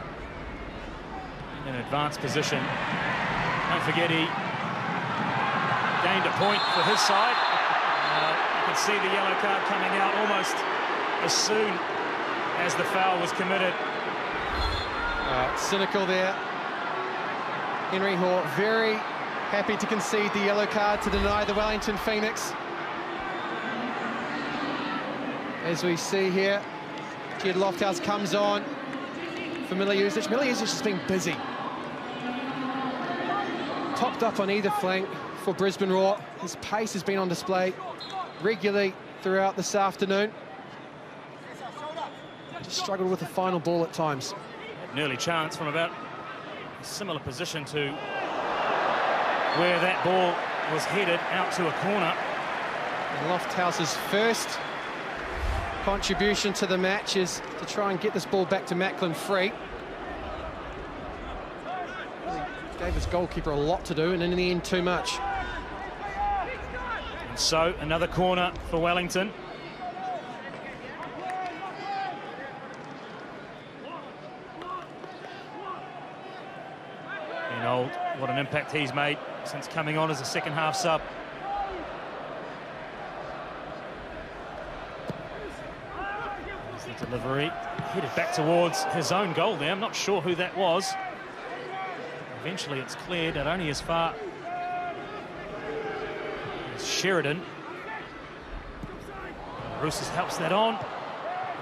In an advanced position. Don't forget he gained a point for his side. You can see the yellow card coming out almost as soon as the foul was committed. Cynical there. Henry Hoare very happy to concede the yellow card to deny the Wellington Phoenix. As we see here, Jed Lofthouse comes on for Mile Uznic. Mile Uznic has been busy. Topped up on either flank, for Brisbane Roar. His pace has been on display regularly throughout this afternoon. Just struggled with the final ball at times. An early chance from about a similar position to where that ball was headed out to a corner. And Lofthouse's first contribution to the match is to try and get this ball back to Macklin free. Gave his goalkeeper a lot to do, and in the end, too much. And so, another corner for Wellington. Old, what an impact he's made since coming on as a second-half sub. There's the delivery, headed back towards his own goal there. I'm not sure who that was. Eventually it's cleared at only as far as Sheridan. Roosters helps that on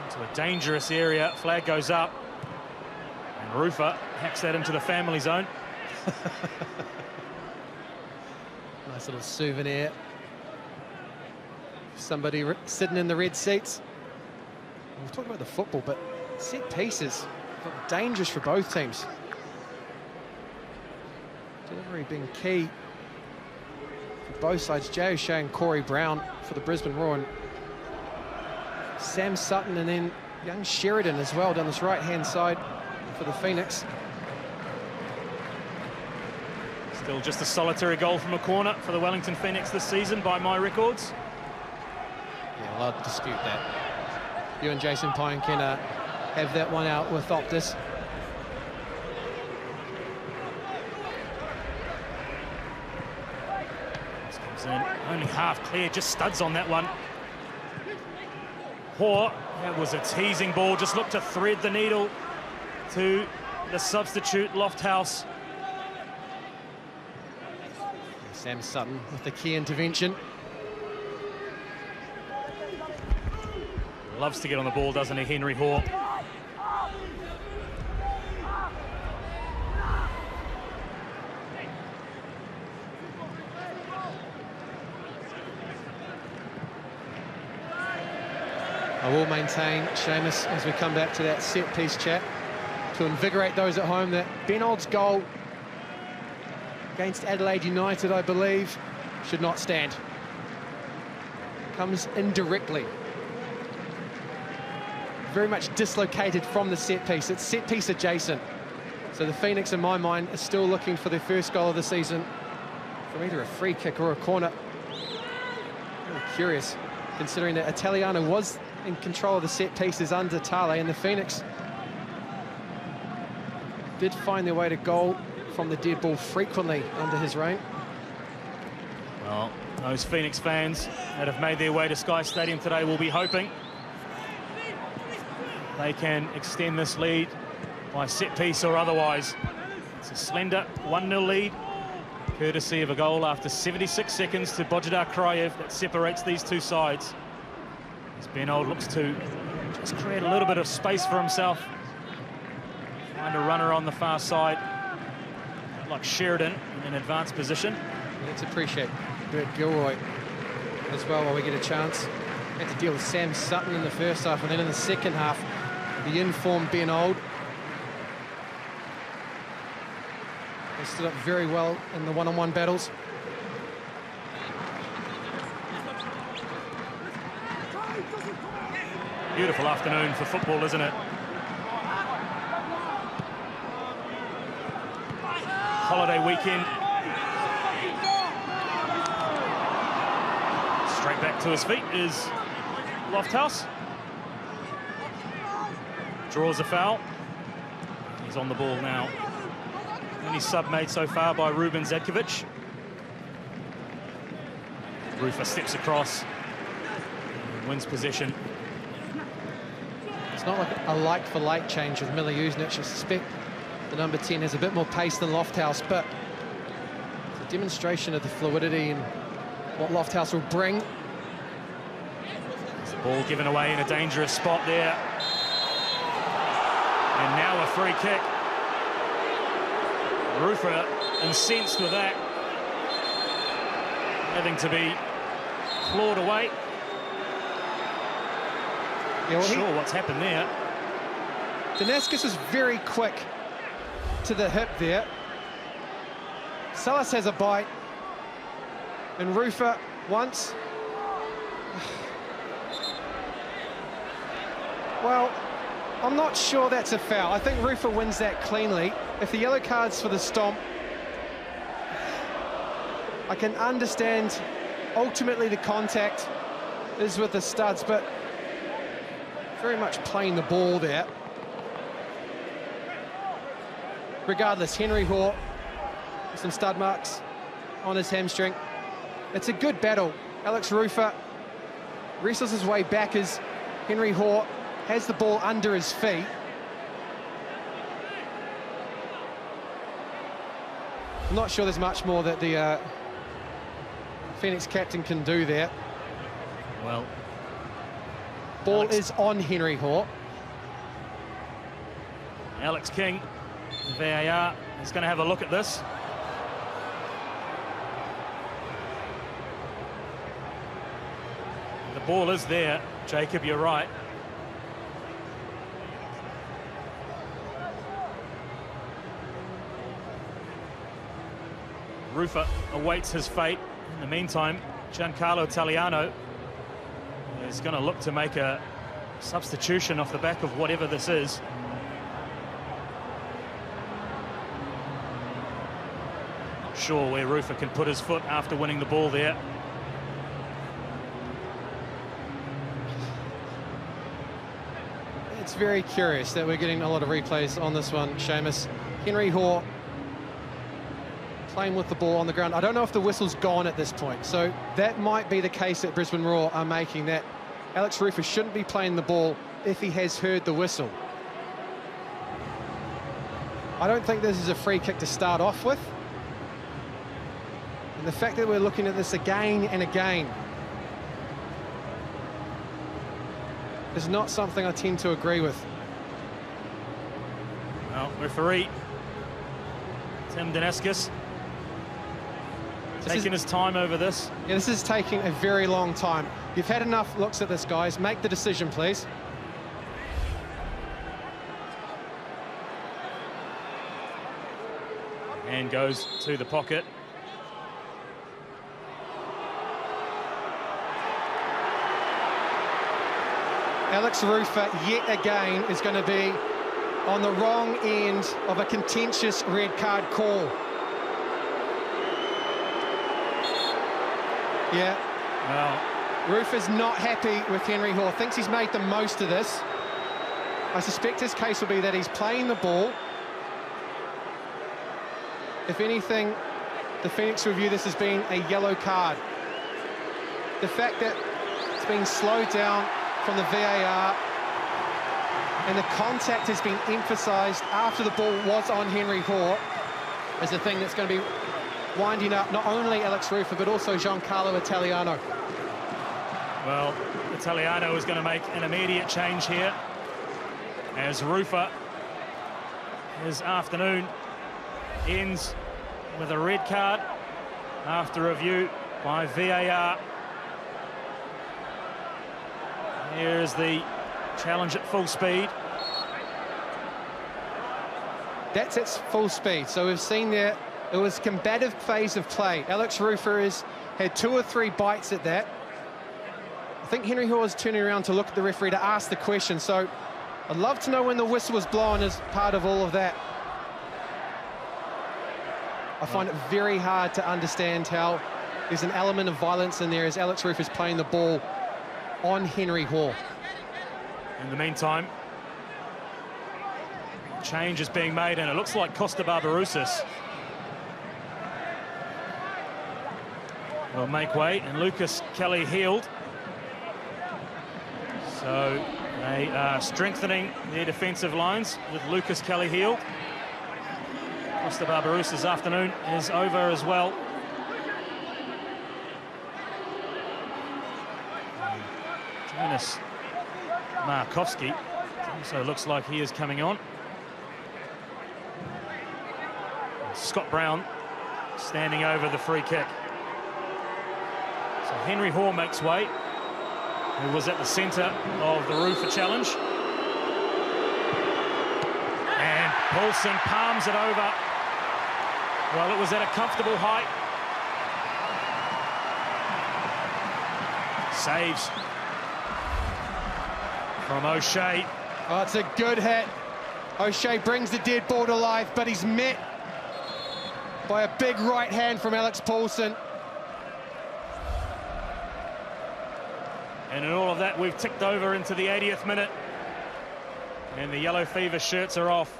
into a dangerous area. Flag goes up, and Rufer hacks that into the family zone. Nice little souvenir. Somebody sitting in the red seats. We're talking about the football, but set pieces look dangerous for both teams. Delivery being key for both sides. Jay O'Shea and Corey Brown for the Brisbane Roar, and Sam Sutton, and then young Sheridan as well down this right-hand side for the Phoenix. Still just a solitary goal from a corner for the Wellington Phoenix this season by my records. Yeah, well, I'll dispute that. You and Jason Pine can have that one out with Optus. This comes in, only half clear, just studs on that one. Hoare, that was a teasing ball, just looked to thread the needle to the substitute Lofthouse. Sam Sutton with the key intervention. Loves to get on the ball, doesn't he, Henry Hoare? I will maintain, Seamus, as we come back to that set-piece chat, to invigorate those at home, that Ben Old's goal against Adelaide United, I believe, should not stand. Comes indirectly. Very much dislocated from the set piece. It's set piece adjacent. So the Phoenix, in my mind, are still looking for their first goal of the season from either a free kick or a corner. I'm curious, considering that Italiano was in control of the set pieces under Tale, and the Phoenix did find their way to goal from the dead ball frequently under his reign. Well, those Phoenix fans that have made their way to Sky Stadium today will be hoping they can extend this lead by set piece or otherwise. It's a slender 1-0 lead, courtesy of a goal after 76 seconds to Bojidar Krayev that separates these two sides. As Ben Old looks to just create a little bit of space for himself. Find a runner on the far side, like Sheridan in advanced position. Let's appreciate Bert Gilroy as well while we get a chance. Had to deal with Sam Sutton in the first half, and then in the second half, the informed Ben Old. They stood up very well in the one-on-one battles. Beautiful afternoon for football, isn't it? Holiday weekend. Straight back to his feet is Lofthouse. Draws a foul. He's on the ball now. Only sub made so far by Ruben Zadkovic. Rufer steps across and wins possession. It's not like a like-for-like change with Miliusnic. I suspect the number 10 has a bit more pace than Lofthouse, but it's a demonstration of the fluidity and what Lofthouse will bring. There's the ball given away in a dangerous spot there. And now a free kick. Rufer incensed with that. having to be clawed away. Yeah, well, Sure what's happened there. Danaskis was very quick to the hip there. Salas has a bite. And Rufer once. Well, I'm not sure that's a foul. I think Rufer wins that cleanly. If the yellow card's for the stomp, I can understand ultimately the contact is with the studs, but very much playing the ball there. Regardless, Henry Hoare with some stud marks on his hamstring. It's a good battle. Alex Rufer wrestles his way back as Henry Hoare has the ball under his feet. I'm not sure there's much more that the Phoenix captain can do there. Well, ball Alex is on Henry Hoare. Alex King, the VAR, is going to have a look at this. The ball is there, Jacob, you're right. Rufer awaits his fate. In the meantime, Giancarlo Italiano is going to look to make a substitution off the back of whatever this is. Not sure where Rufer can put his foot after winning the ball there. It's very curious that we're getting a lot of replays on this one, Seamus. Henry Hoare playing with the ball on the ground. I don't know if the whistle's gone at this point, so that might be the case that Brisbane Roar are making, that Alex Rufer shouldn't be playing the ball if he has heard the whistle. I don't think this is a free kick to start off with. And the fact that we're looking at this again and again is not something I tend to agree with. Well, referee Tim Danaskis taking his time over this. Yeah, this is taking a very long time. You've had enough looks at this, guys. Make the decision, please. And goes to the pocket. Alex Rufer, yet again, is going to be on the wrong end of a contentious red card call. Yeah. Well, Rufer's not happy with Henry Hoare, thinks he's made the most of this. I suspect his case will be that he's playing the ball. If anything, the Phoenix review this as being a yellow card. The fact that it's been slowed down from the VAR and the contact has been emphasised after the ball was on Henry Hoare is the thing that's going to be winding up not only Alex Rufer but also Giancarlo Italiano. well, Italiano is going to make an immediate change here as Rufer, his afternoon ends with a red card after review by VAR. Here's the challenge at full speed. That's its full speed. So we've seen there, it was a combative phase of play. Alex Rufer has had 2 or 3 bites at that. I think Henry Hoare is turning around to look at the referee to ask the question. So I'd love to know when the whistle was blown as part of all of that. I find it very hard to understand how there's an element of violence in there as Alex Rufer is playing the ball on Henry Hoare. In the meantime, change is being made, and it looks like Costa Barbarouses will make way, and Lucas Kelly-Heald. So they are strengthening their defensive lines with Lucas Kelly-Heald. Costa Barbarouses' afternoon is over as well. Jonas Markowski also looks like he is coming on. Scott Brown standing over the free kick. Henry Hoare makes way, who was at the centre of the Rufer challenge. And Paulsen palms it over. Well, it was at a comfortable height. Saves from O'Shea. Oh, it's a good hit. O'Shea brings the dead ball to life, but he's met by a big right hand from Alex Paulsen. And in all of that, we've ticked over into the 80th minute. And the yellow fever shirts are off.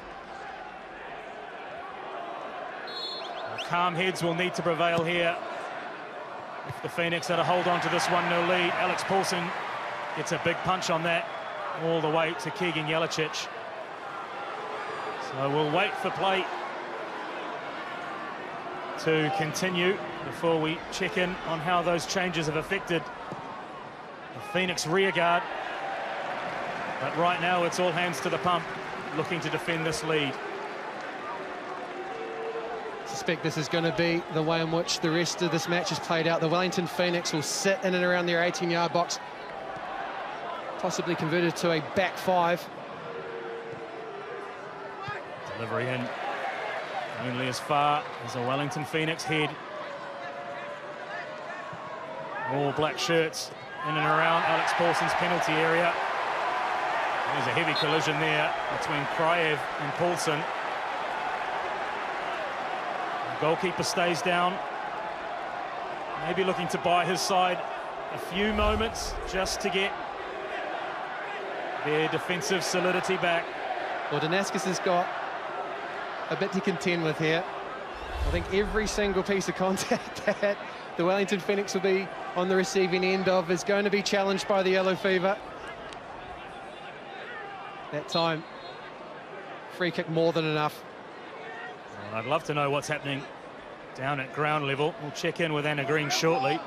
Calm heads will need to prevail here if the Phoenix are to hold on to this 1-0 lead. Alex Paulsen gets a big punch on that all the way to Keegan Jelicic. So we'll wait for play to continue before we check in on how those changes have affected the Phoenix rearguard. But right now it's all hands to the pump, looking to defend this lead. I suspect this is going to be the way in which the rest of this match is played out. The Wellington Phoenix will sit in and around their 18-yard box, possibly converted to a back five. Delivery in only as far as a Wellington Phoenix head. All black shirts in and around Alex Paulsen's penalty area. There's a heavy collision there between Kraev and Paulsen. The goalkeeper stays down, maybe looking to buy his side a few moments just to get their defensive solidity back. Well, Damascus has got a bit to contend with here. I think every single piece of contact that the Wellington Phoenix will be on the receiving end of is going to be challenged by the yellow fever. That time, free kick more than enough. Well, I'd love to know what's happening down at ground level. We'll check in with Anna Green shortly,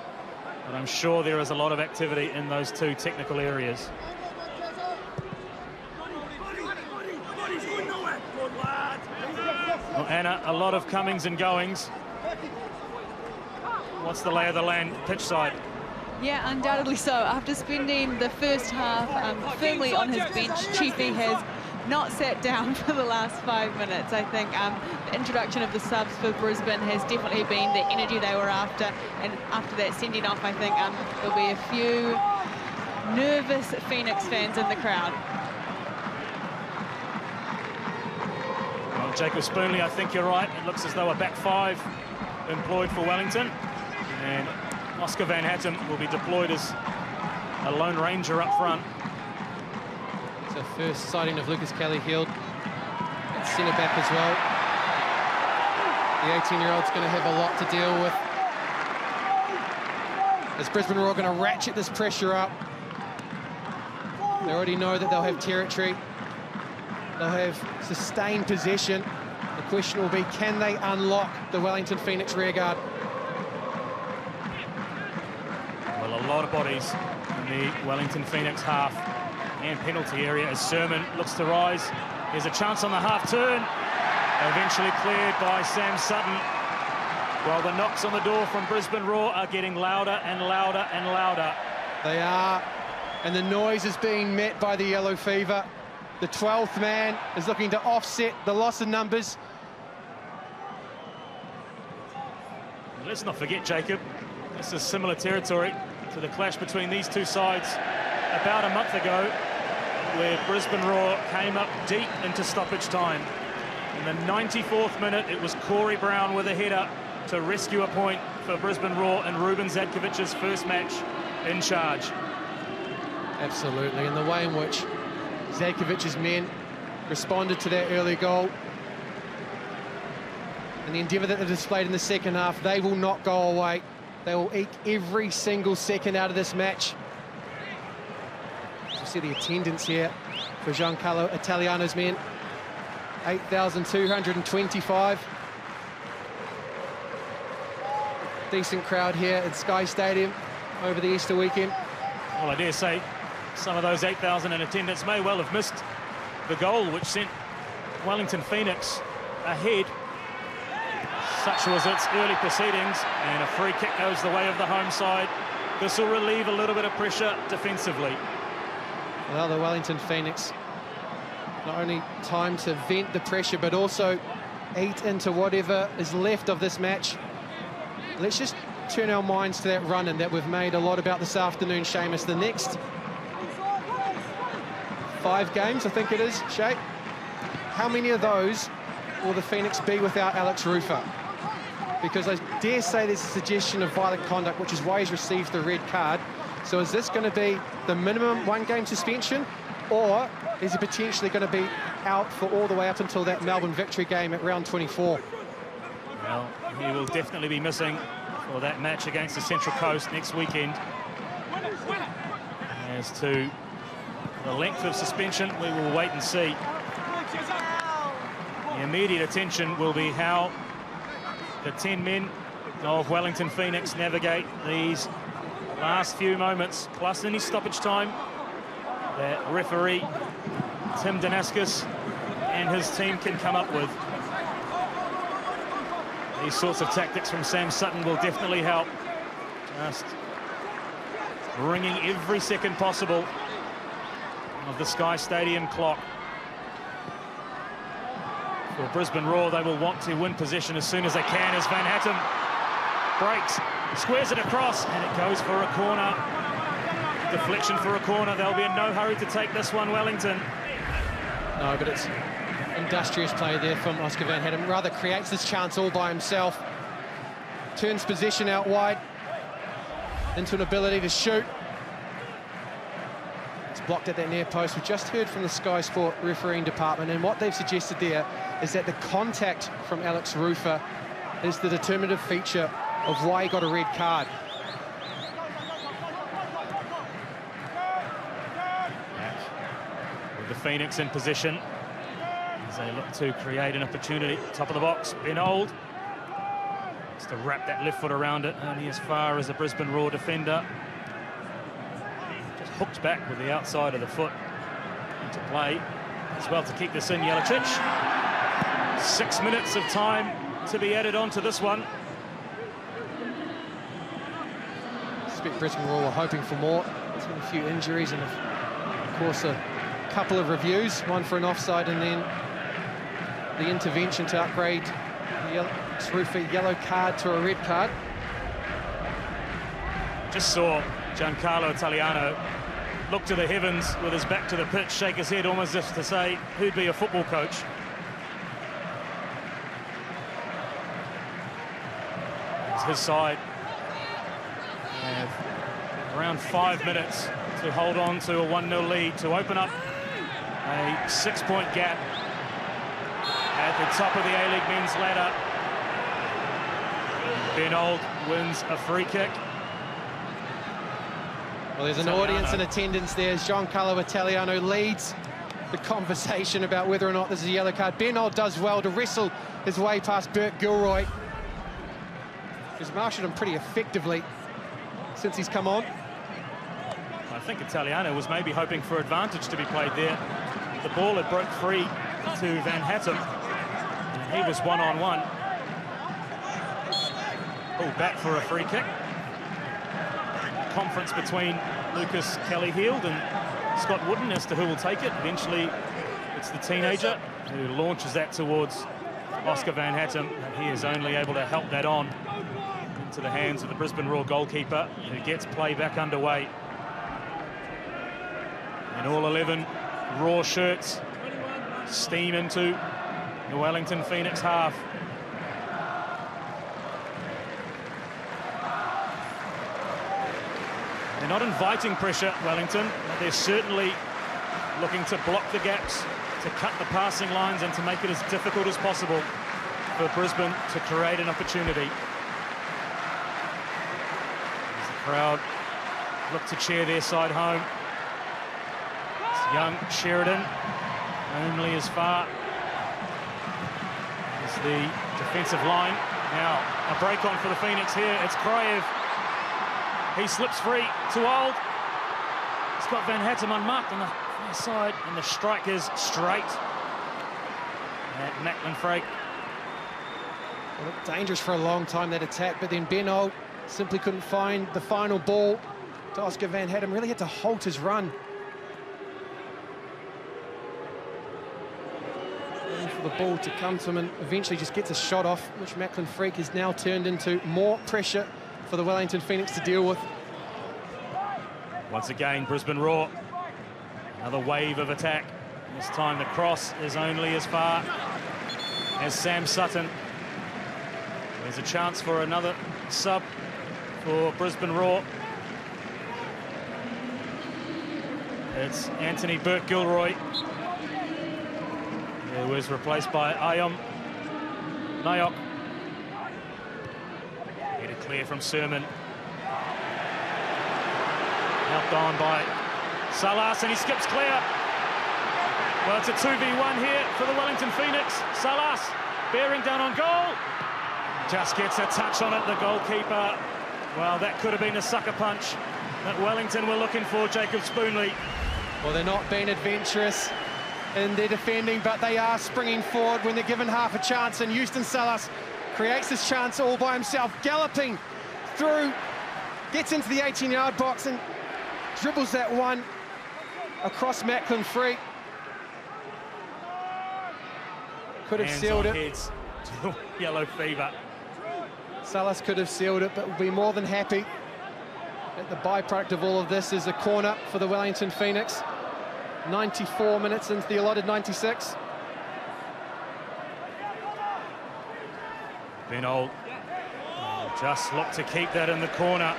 but I'm sure there is a lot of activity in those two technical areas. Well, Anna, a lot of comings and goings. What's the lay of the land pitch side? Yeah, undoubtedly so. After spending the first half firmly on his bench, Chiefy has not sat down for the last 5 minutes. I think the introduction of the subs for Brisbane has definitely been the energy they were after. And after that sending off, I think there'll be a few nervous Phoenix fans in the crowd. Well, Jacob Spoonley, I think you're right. It looks as though a back five employed for Wellington. And Oscar Van Hattem will be deployed as a lone ranger up front. So first sighting of Lucas Kelly-Field at centre-back as well. The 18-year-old's going to have a lot to deal with, as Brisbane are all going to ratchet this pressure up. They already know that they'll have territory. They'll have sustained possession. The question will be, can they unlock the Wellington Phoenix rearguard? Well, a lot of bodies in the Wellington Phoenix half and penalty area as Sermon looks to rise. There's a chance on the half turn. Eventually cleared by Sam Sutton. While the knocks on the door from Brisbane Roar are getting louder and louder and louder. They are, and the noise is being met by the yellow fever. The 12th man is looking to offset the loss in numbers. Let's not forget, Jacob, this is similar territory to the clash between these two sides about a month ago, where Brisbane Roar came up deep into stoppage time. In the 94th minute, it was Corey Brown with a header to rescue a point for Brisbane Roar and Ruben Zadkovic's first match in charge. Absolutely, and the way in which Zadkovic's men responded to that early goal and the endeavour that they displayed in the second half, they will not go away. They will eke every single second out of this match. You see the attendance here for Giancarlo Italiano's men, 8,225. Decent crowd here at Sky Stadium over the Easter weekend. Well, I dare say some of those 8,000 in attendance may well have missed the goal which sent Wellington Phoenix ahead. Such was its early proceedings, and a free kick goes the way of the home side. This will relieve a little bit of pressure defensively. Well, the Wellington Phoenix, not only time to vent the pressure, but also eat into whatever is left of this match. Let's just turn our minds to that run-in that we've made a lot about this afternoon, Seamus. The next 5 games, I think it is, Shay. How many of those will the Phoenix be without Alex Rufer? Because I dare say there's a suggestion of violent conduct, which is why he's received the red card. So is this going to be the minimum 1-game suspension, or is he potentially going to be out for all the way up until that Melbourne victory game at round 24? Well, he will definitely be missing for that match against the Central Coast next weekend. As to the length of suspension, we will wait and see. The immediate attention will be how the 10 men of Wellington Phoenix navigate these last few moments, plus any stoppage time that referee Tim Danaskis and his team can come up with. These sorts of tactics from Sam Sutton will definitely help. Just ringing every second possible of the Sky Stadium clock. For Brisbane Roar, they will want to win possession as soon as they can, as Van Hattem breaks, squares it across, and it goes for a corner. Deflection for a corner. They'll be in no hurry to take this one, Wellington. No, but it's industrious play there from Oscar Van Hattem. Rather creates this chance all by himself. Turns possession out wide into an ability to shoot. It's blocked at that near post. We just heard from the Sky Sport refereeing department, and what they've suggested there is that the contact from Alex Rufer is the determinative feature of why he got a red card. With the Phoenix in position as they look to create an opportunity. Top of the box, Ben Old. Just to wrap that left foot around it, only as far as the Brisbane Roar defender. Just hooked back with the outside of the foot into play as well to keep this in. Jelicic. 6 minutes of time to be added on to this one. I suspect Brisbane Roar were hoping for more. There's been a few injuries and, of course, a couple of reviews, one for an offside and then the intervention to upgrade the Rufer yellow card to a red card. Just saw Giancarlo Italiano look to the heavens with his back to the pitch, shake his head almost as to say, who'd be a football coach? It's his side. Have around 5 minutes to hold on to a 1-0 lead, to open up a 6-point gap at the top of the A-League men's ladder. Ben Old wins a free kick. Well, there's an audience in attendance there as Giancarlo Italiano leads the conversation about whether or not this is a yellow card. Ben Old does well to wrestle his way past Bert Gilroy. He's marshaled him pretty effectively since he's come on. I think Italiano was maybe hoping for advantage to be played there. The ball had broke free to Van Hattem. And he was one-on-one. Oh, back for a free kick. Conference between Lucas Kelly-Heald and Scott Wooden as to who will take it. Eventually, it's the teenager who launches that towards Oscar Van Hattem, and he is only able to help that on into the hands of the Brisbane Roar goalkeeper, who gets play back underway. And all 11 Roar shirts steam into the Wellington Phoenix half. They're not inviting pressure, Wellington, but they're certainly looking to block the gaps, to cut the passing lines and to make it as difficult as possible for Brisbane to create an opportunity. As the crowd look to cheer their side home. It's young Sheridan, only as far as the defensive line. Now, a break on for the Phoenix here. It's Kraev. He slips free to Old. Scott Van Hattem unmarked on the far side, and the strike is straight at Macklin Frake. Dangerous for a long time, that attack, but then Ben Old simply couldn't find the final ball to Oscar van Hattem. Really had to halt his run. Waiting for the ball to come to him, and eventually just gets a shot off, which Macklin Freak has now turned into more pressure for the Wellington Phoenix to deal with. Once again, Brisbane Roar. Another wave of attack. This time the cross is only as far as Sam Sutton. There's a chance for another sub for Brisbane Roar. It's Anthony Burke-Gilroy, who was replaced by Ayom Nayok. Headed clear from Sermon. Helped on by Salas, and he skips clear. Well, it's a 2v1 here for the Wellington Phoenix. Salas bearing down on goal. Just gets a touch on it, the goalkeeper. Well, that could have been a sucker punch that Wellington were looking for, Jacob Spoonley. Well, they're not being adventurous in their defending, but they are springing forward when they're given half a chance, and Houston Salas creates this chance all by himself, galloping through, gets into the 18-yard box and dribbles that one across Macklin Freak. Could have sealed it. Heads. Yellow fever. Salas could have sealed it, but will be more than happy that the byproduct of all of this is a corner for the Wellington Phoenix. 94 minutes into the allotted 96. Ben Old just look to keep that in the corner.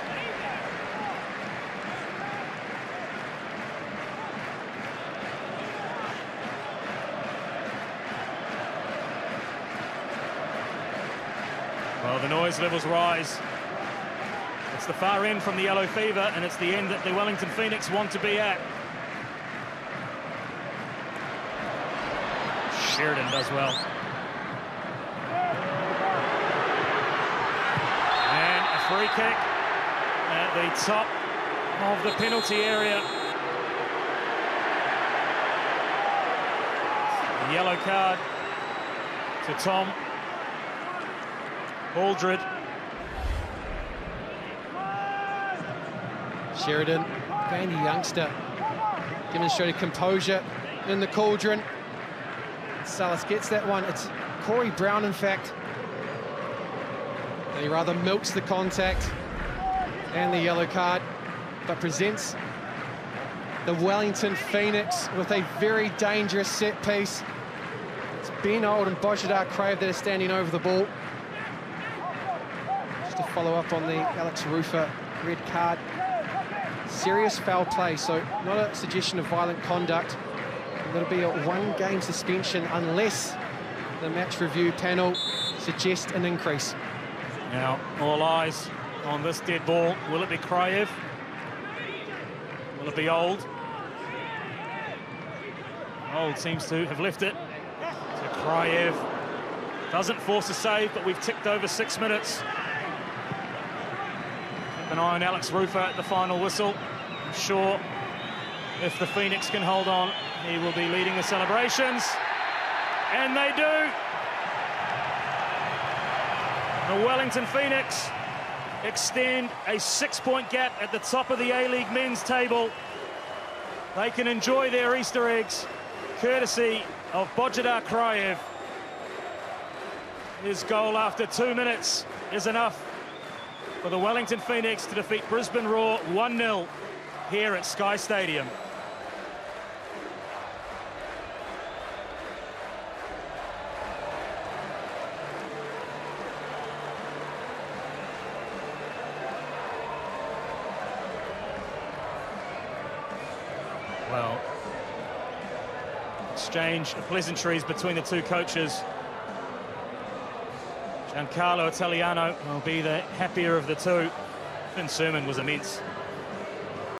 Well, the noise levels rise. It's the far end from the yellow fever, and it's the end that the Wellington Phoenix want to be at. Sheridan does well. And a free kick at the top of the penalty area. A yellow card to Tom Aldred. Sheridan, again, the youngster, demonstrated composure in the cauldron. Salas gets that one. It's Corey Brown, in fact. And he rather milks the contact and the yellow card, but presents the Wellington Phoenix with a very dangerous set piece. It's Ben Old and Bojidar Crave that are standing over the ball. Just to follow up on the Alex Rufer red card. Serious foul play, so not a suggestion of violent conduct. There'll be a one-game suspension unless the match review panel suggests an increase. Now, all eyes on this dead ball. Will it be Kraev? Will it be Old? Old seems to have left it to Kraev. Doesn't force a save, but we've ticked over 6 minutes. Keep an eye on Alex Rufer at the final whistle. I'm sure if the Phoenix can hold on, he will be leading the celebrations. And they do. The Wellington Phoenix extend a 6-point gap at the top of the A-League men's table. They can enjoy their Easter eggs, courtesy of Bojidar Kraev. His goal after 2 minutes is enough for the Wellington Phoenix to defeat Brisbane Roar 1-0 here at Sky Stadium. Well, exchange of pleasantries between the two coaches. Giancarlo Italiano will be the happier of the two. Finn Sermon was immense.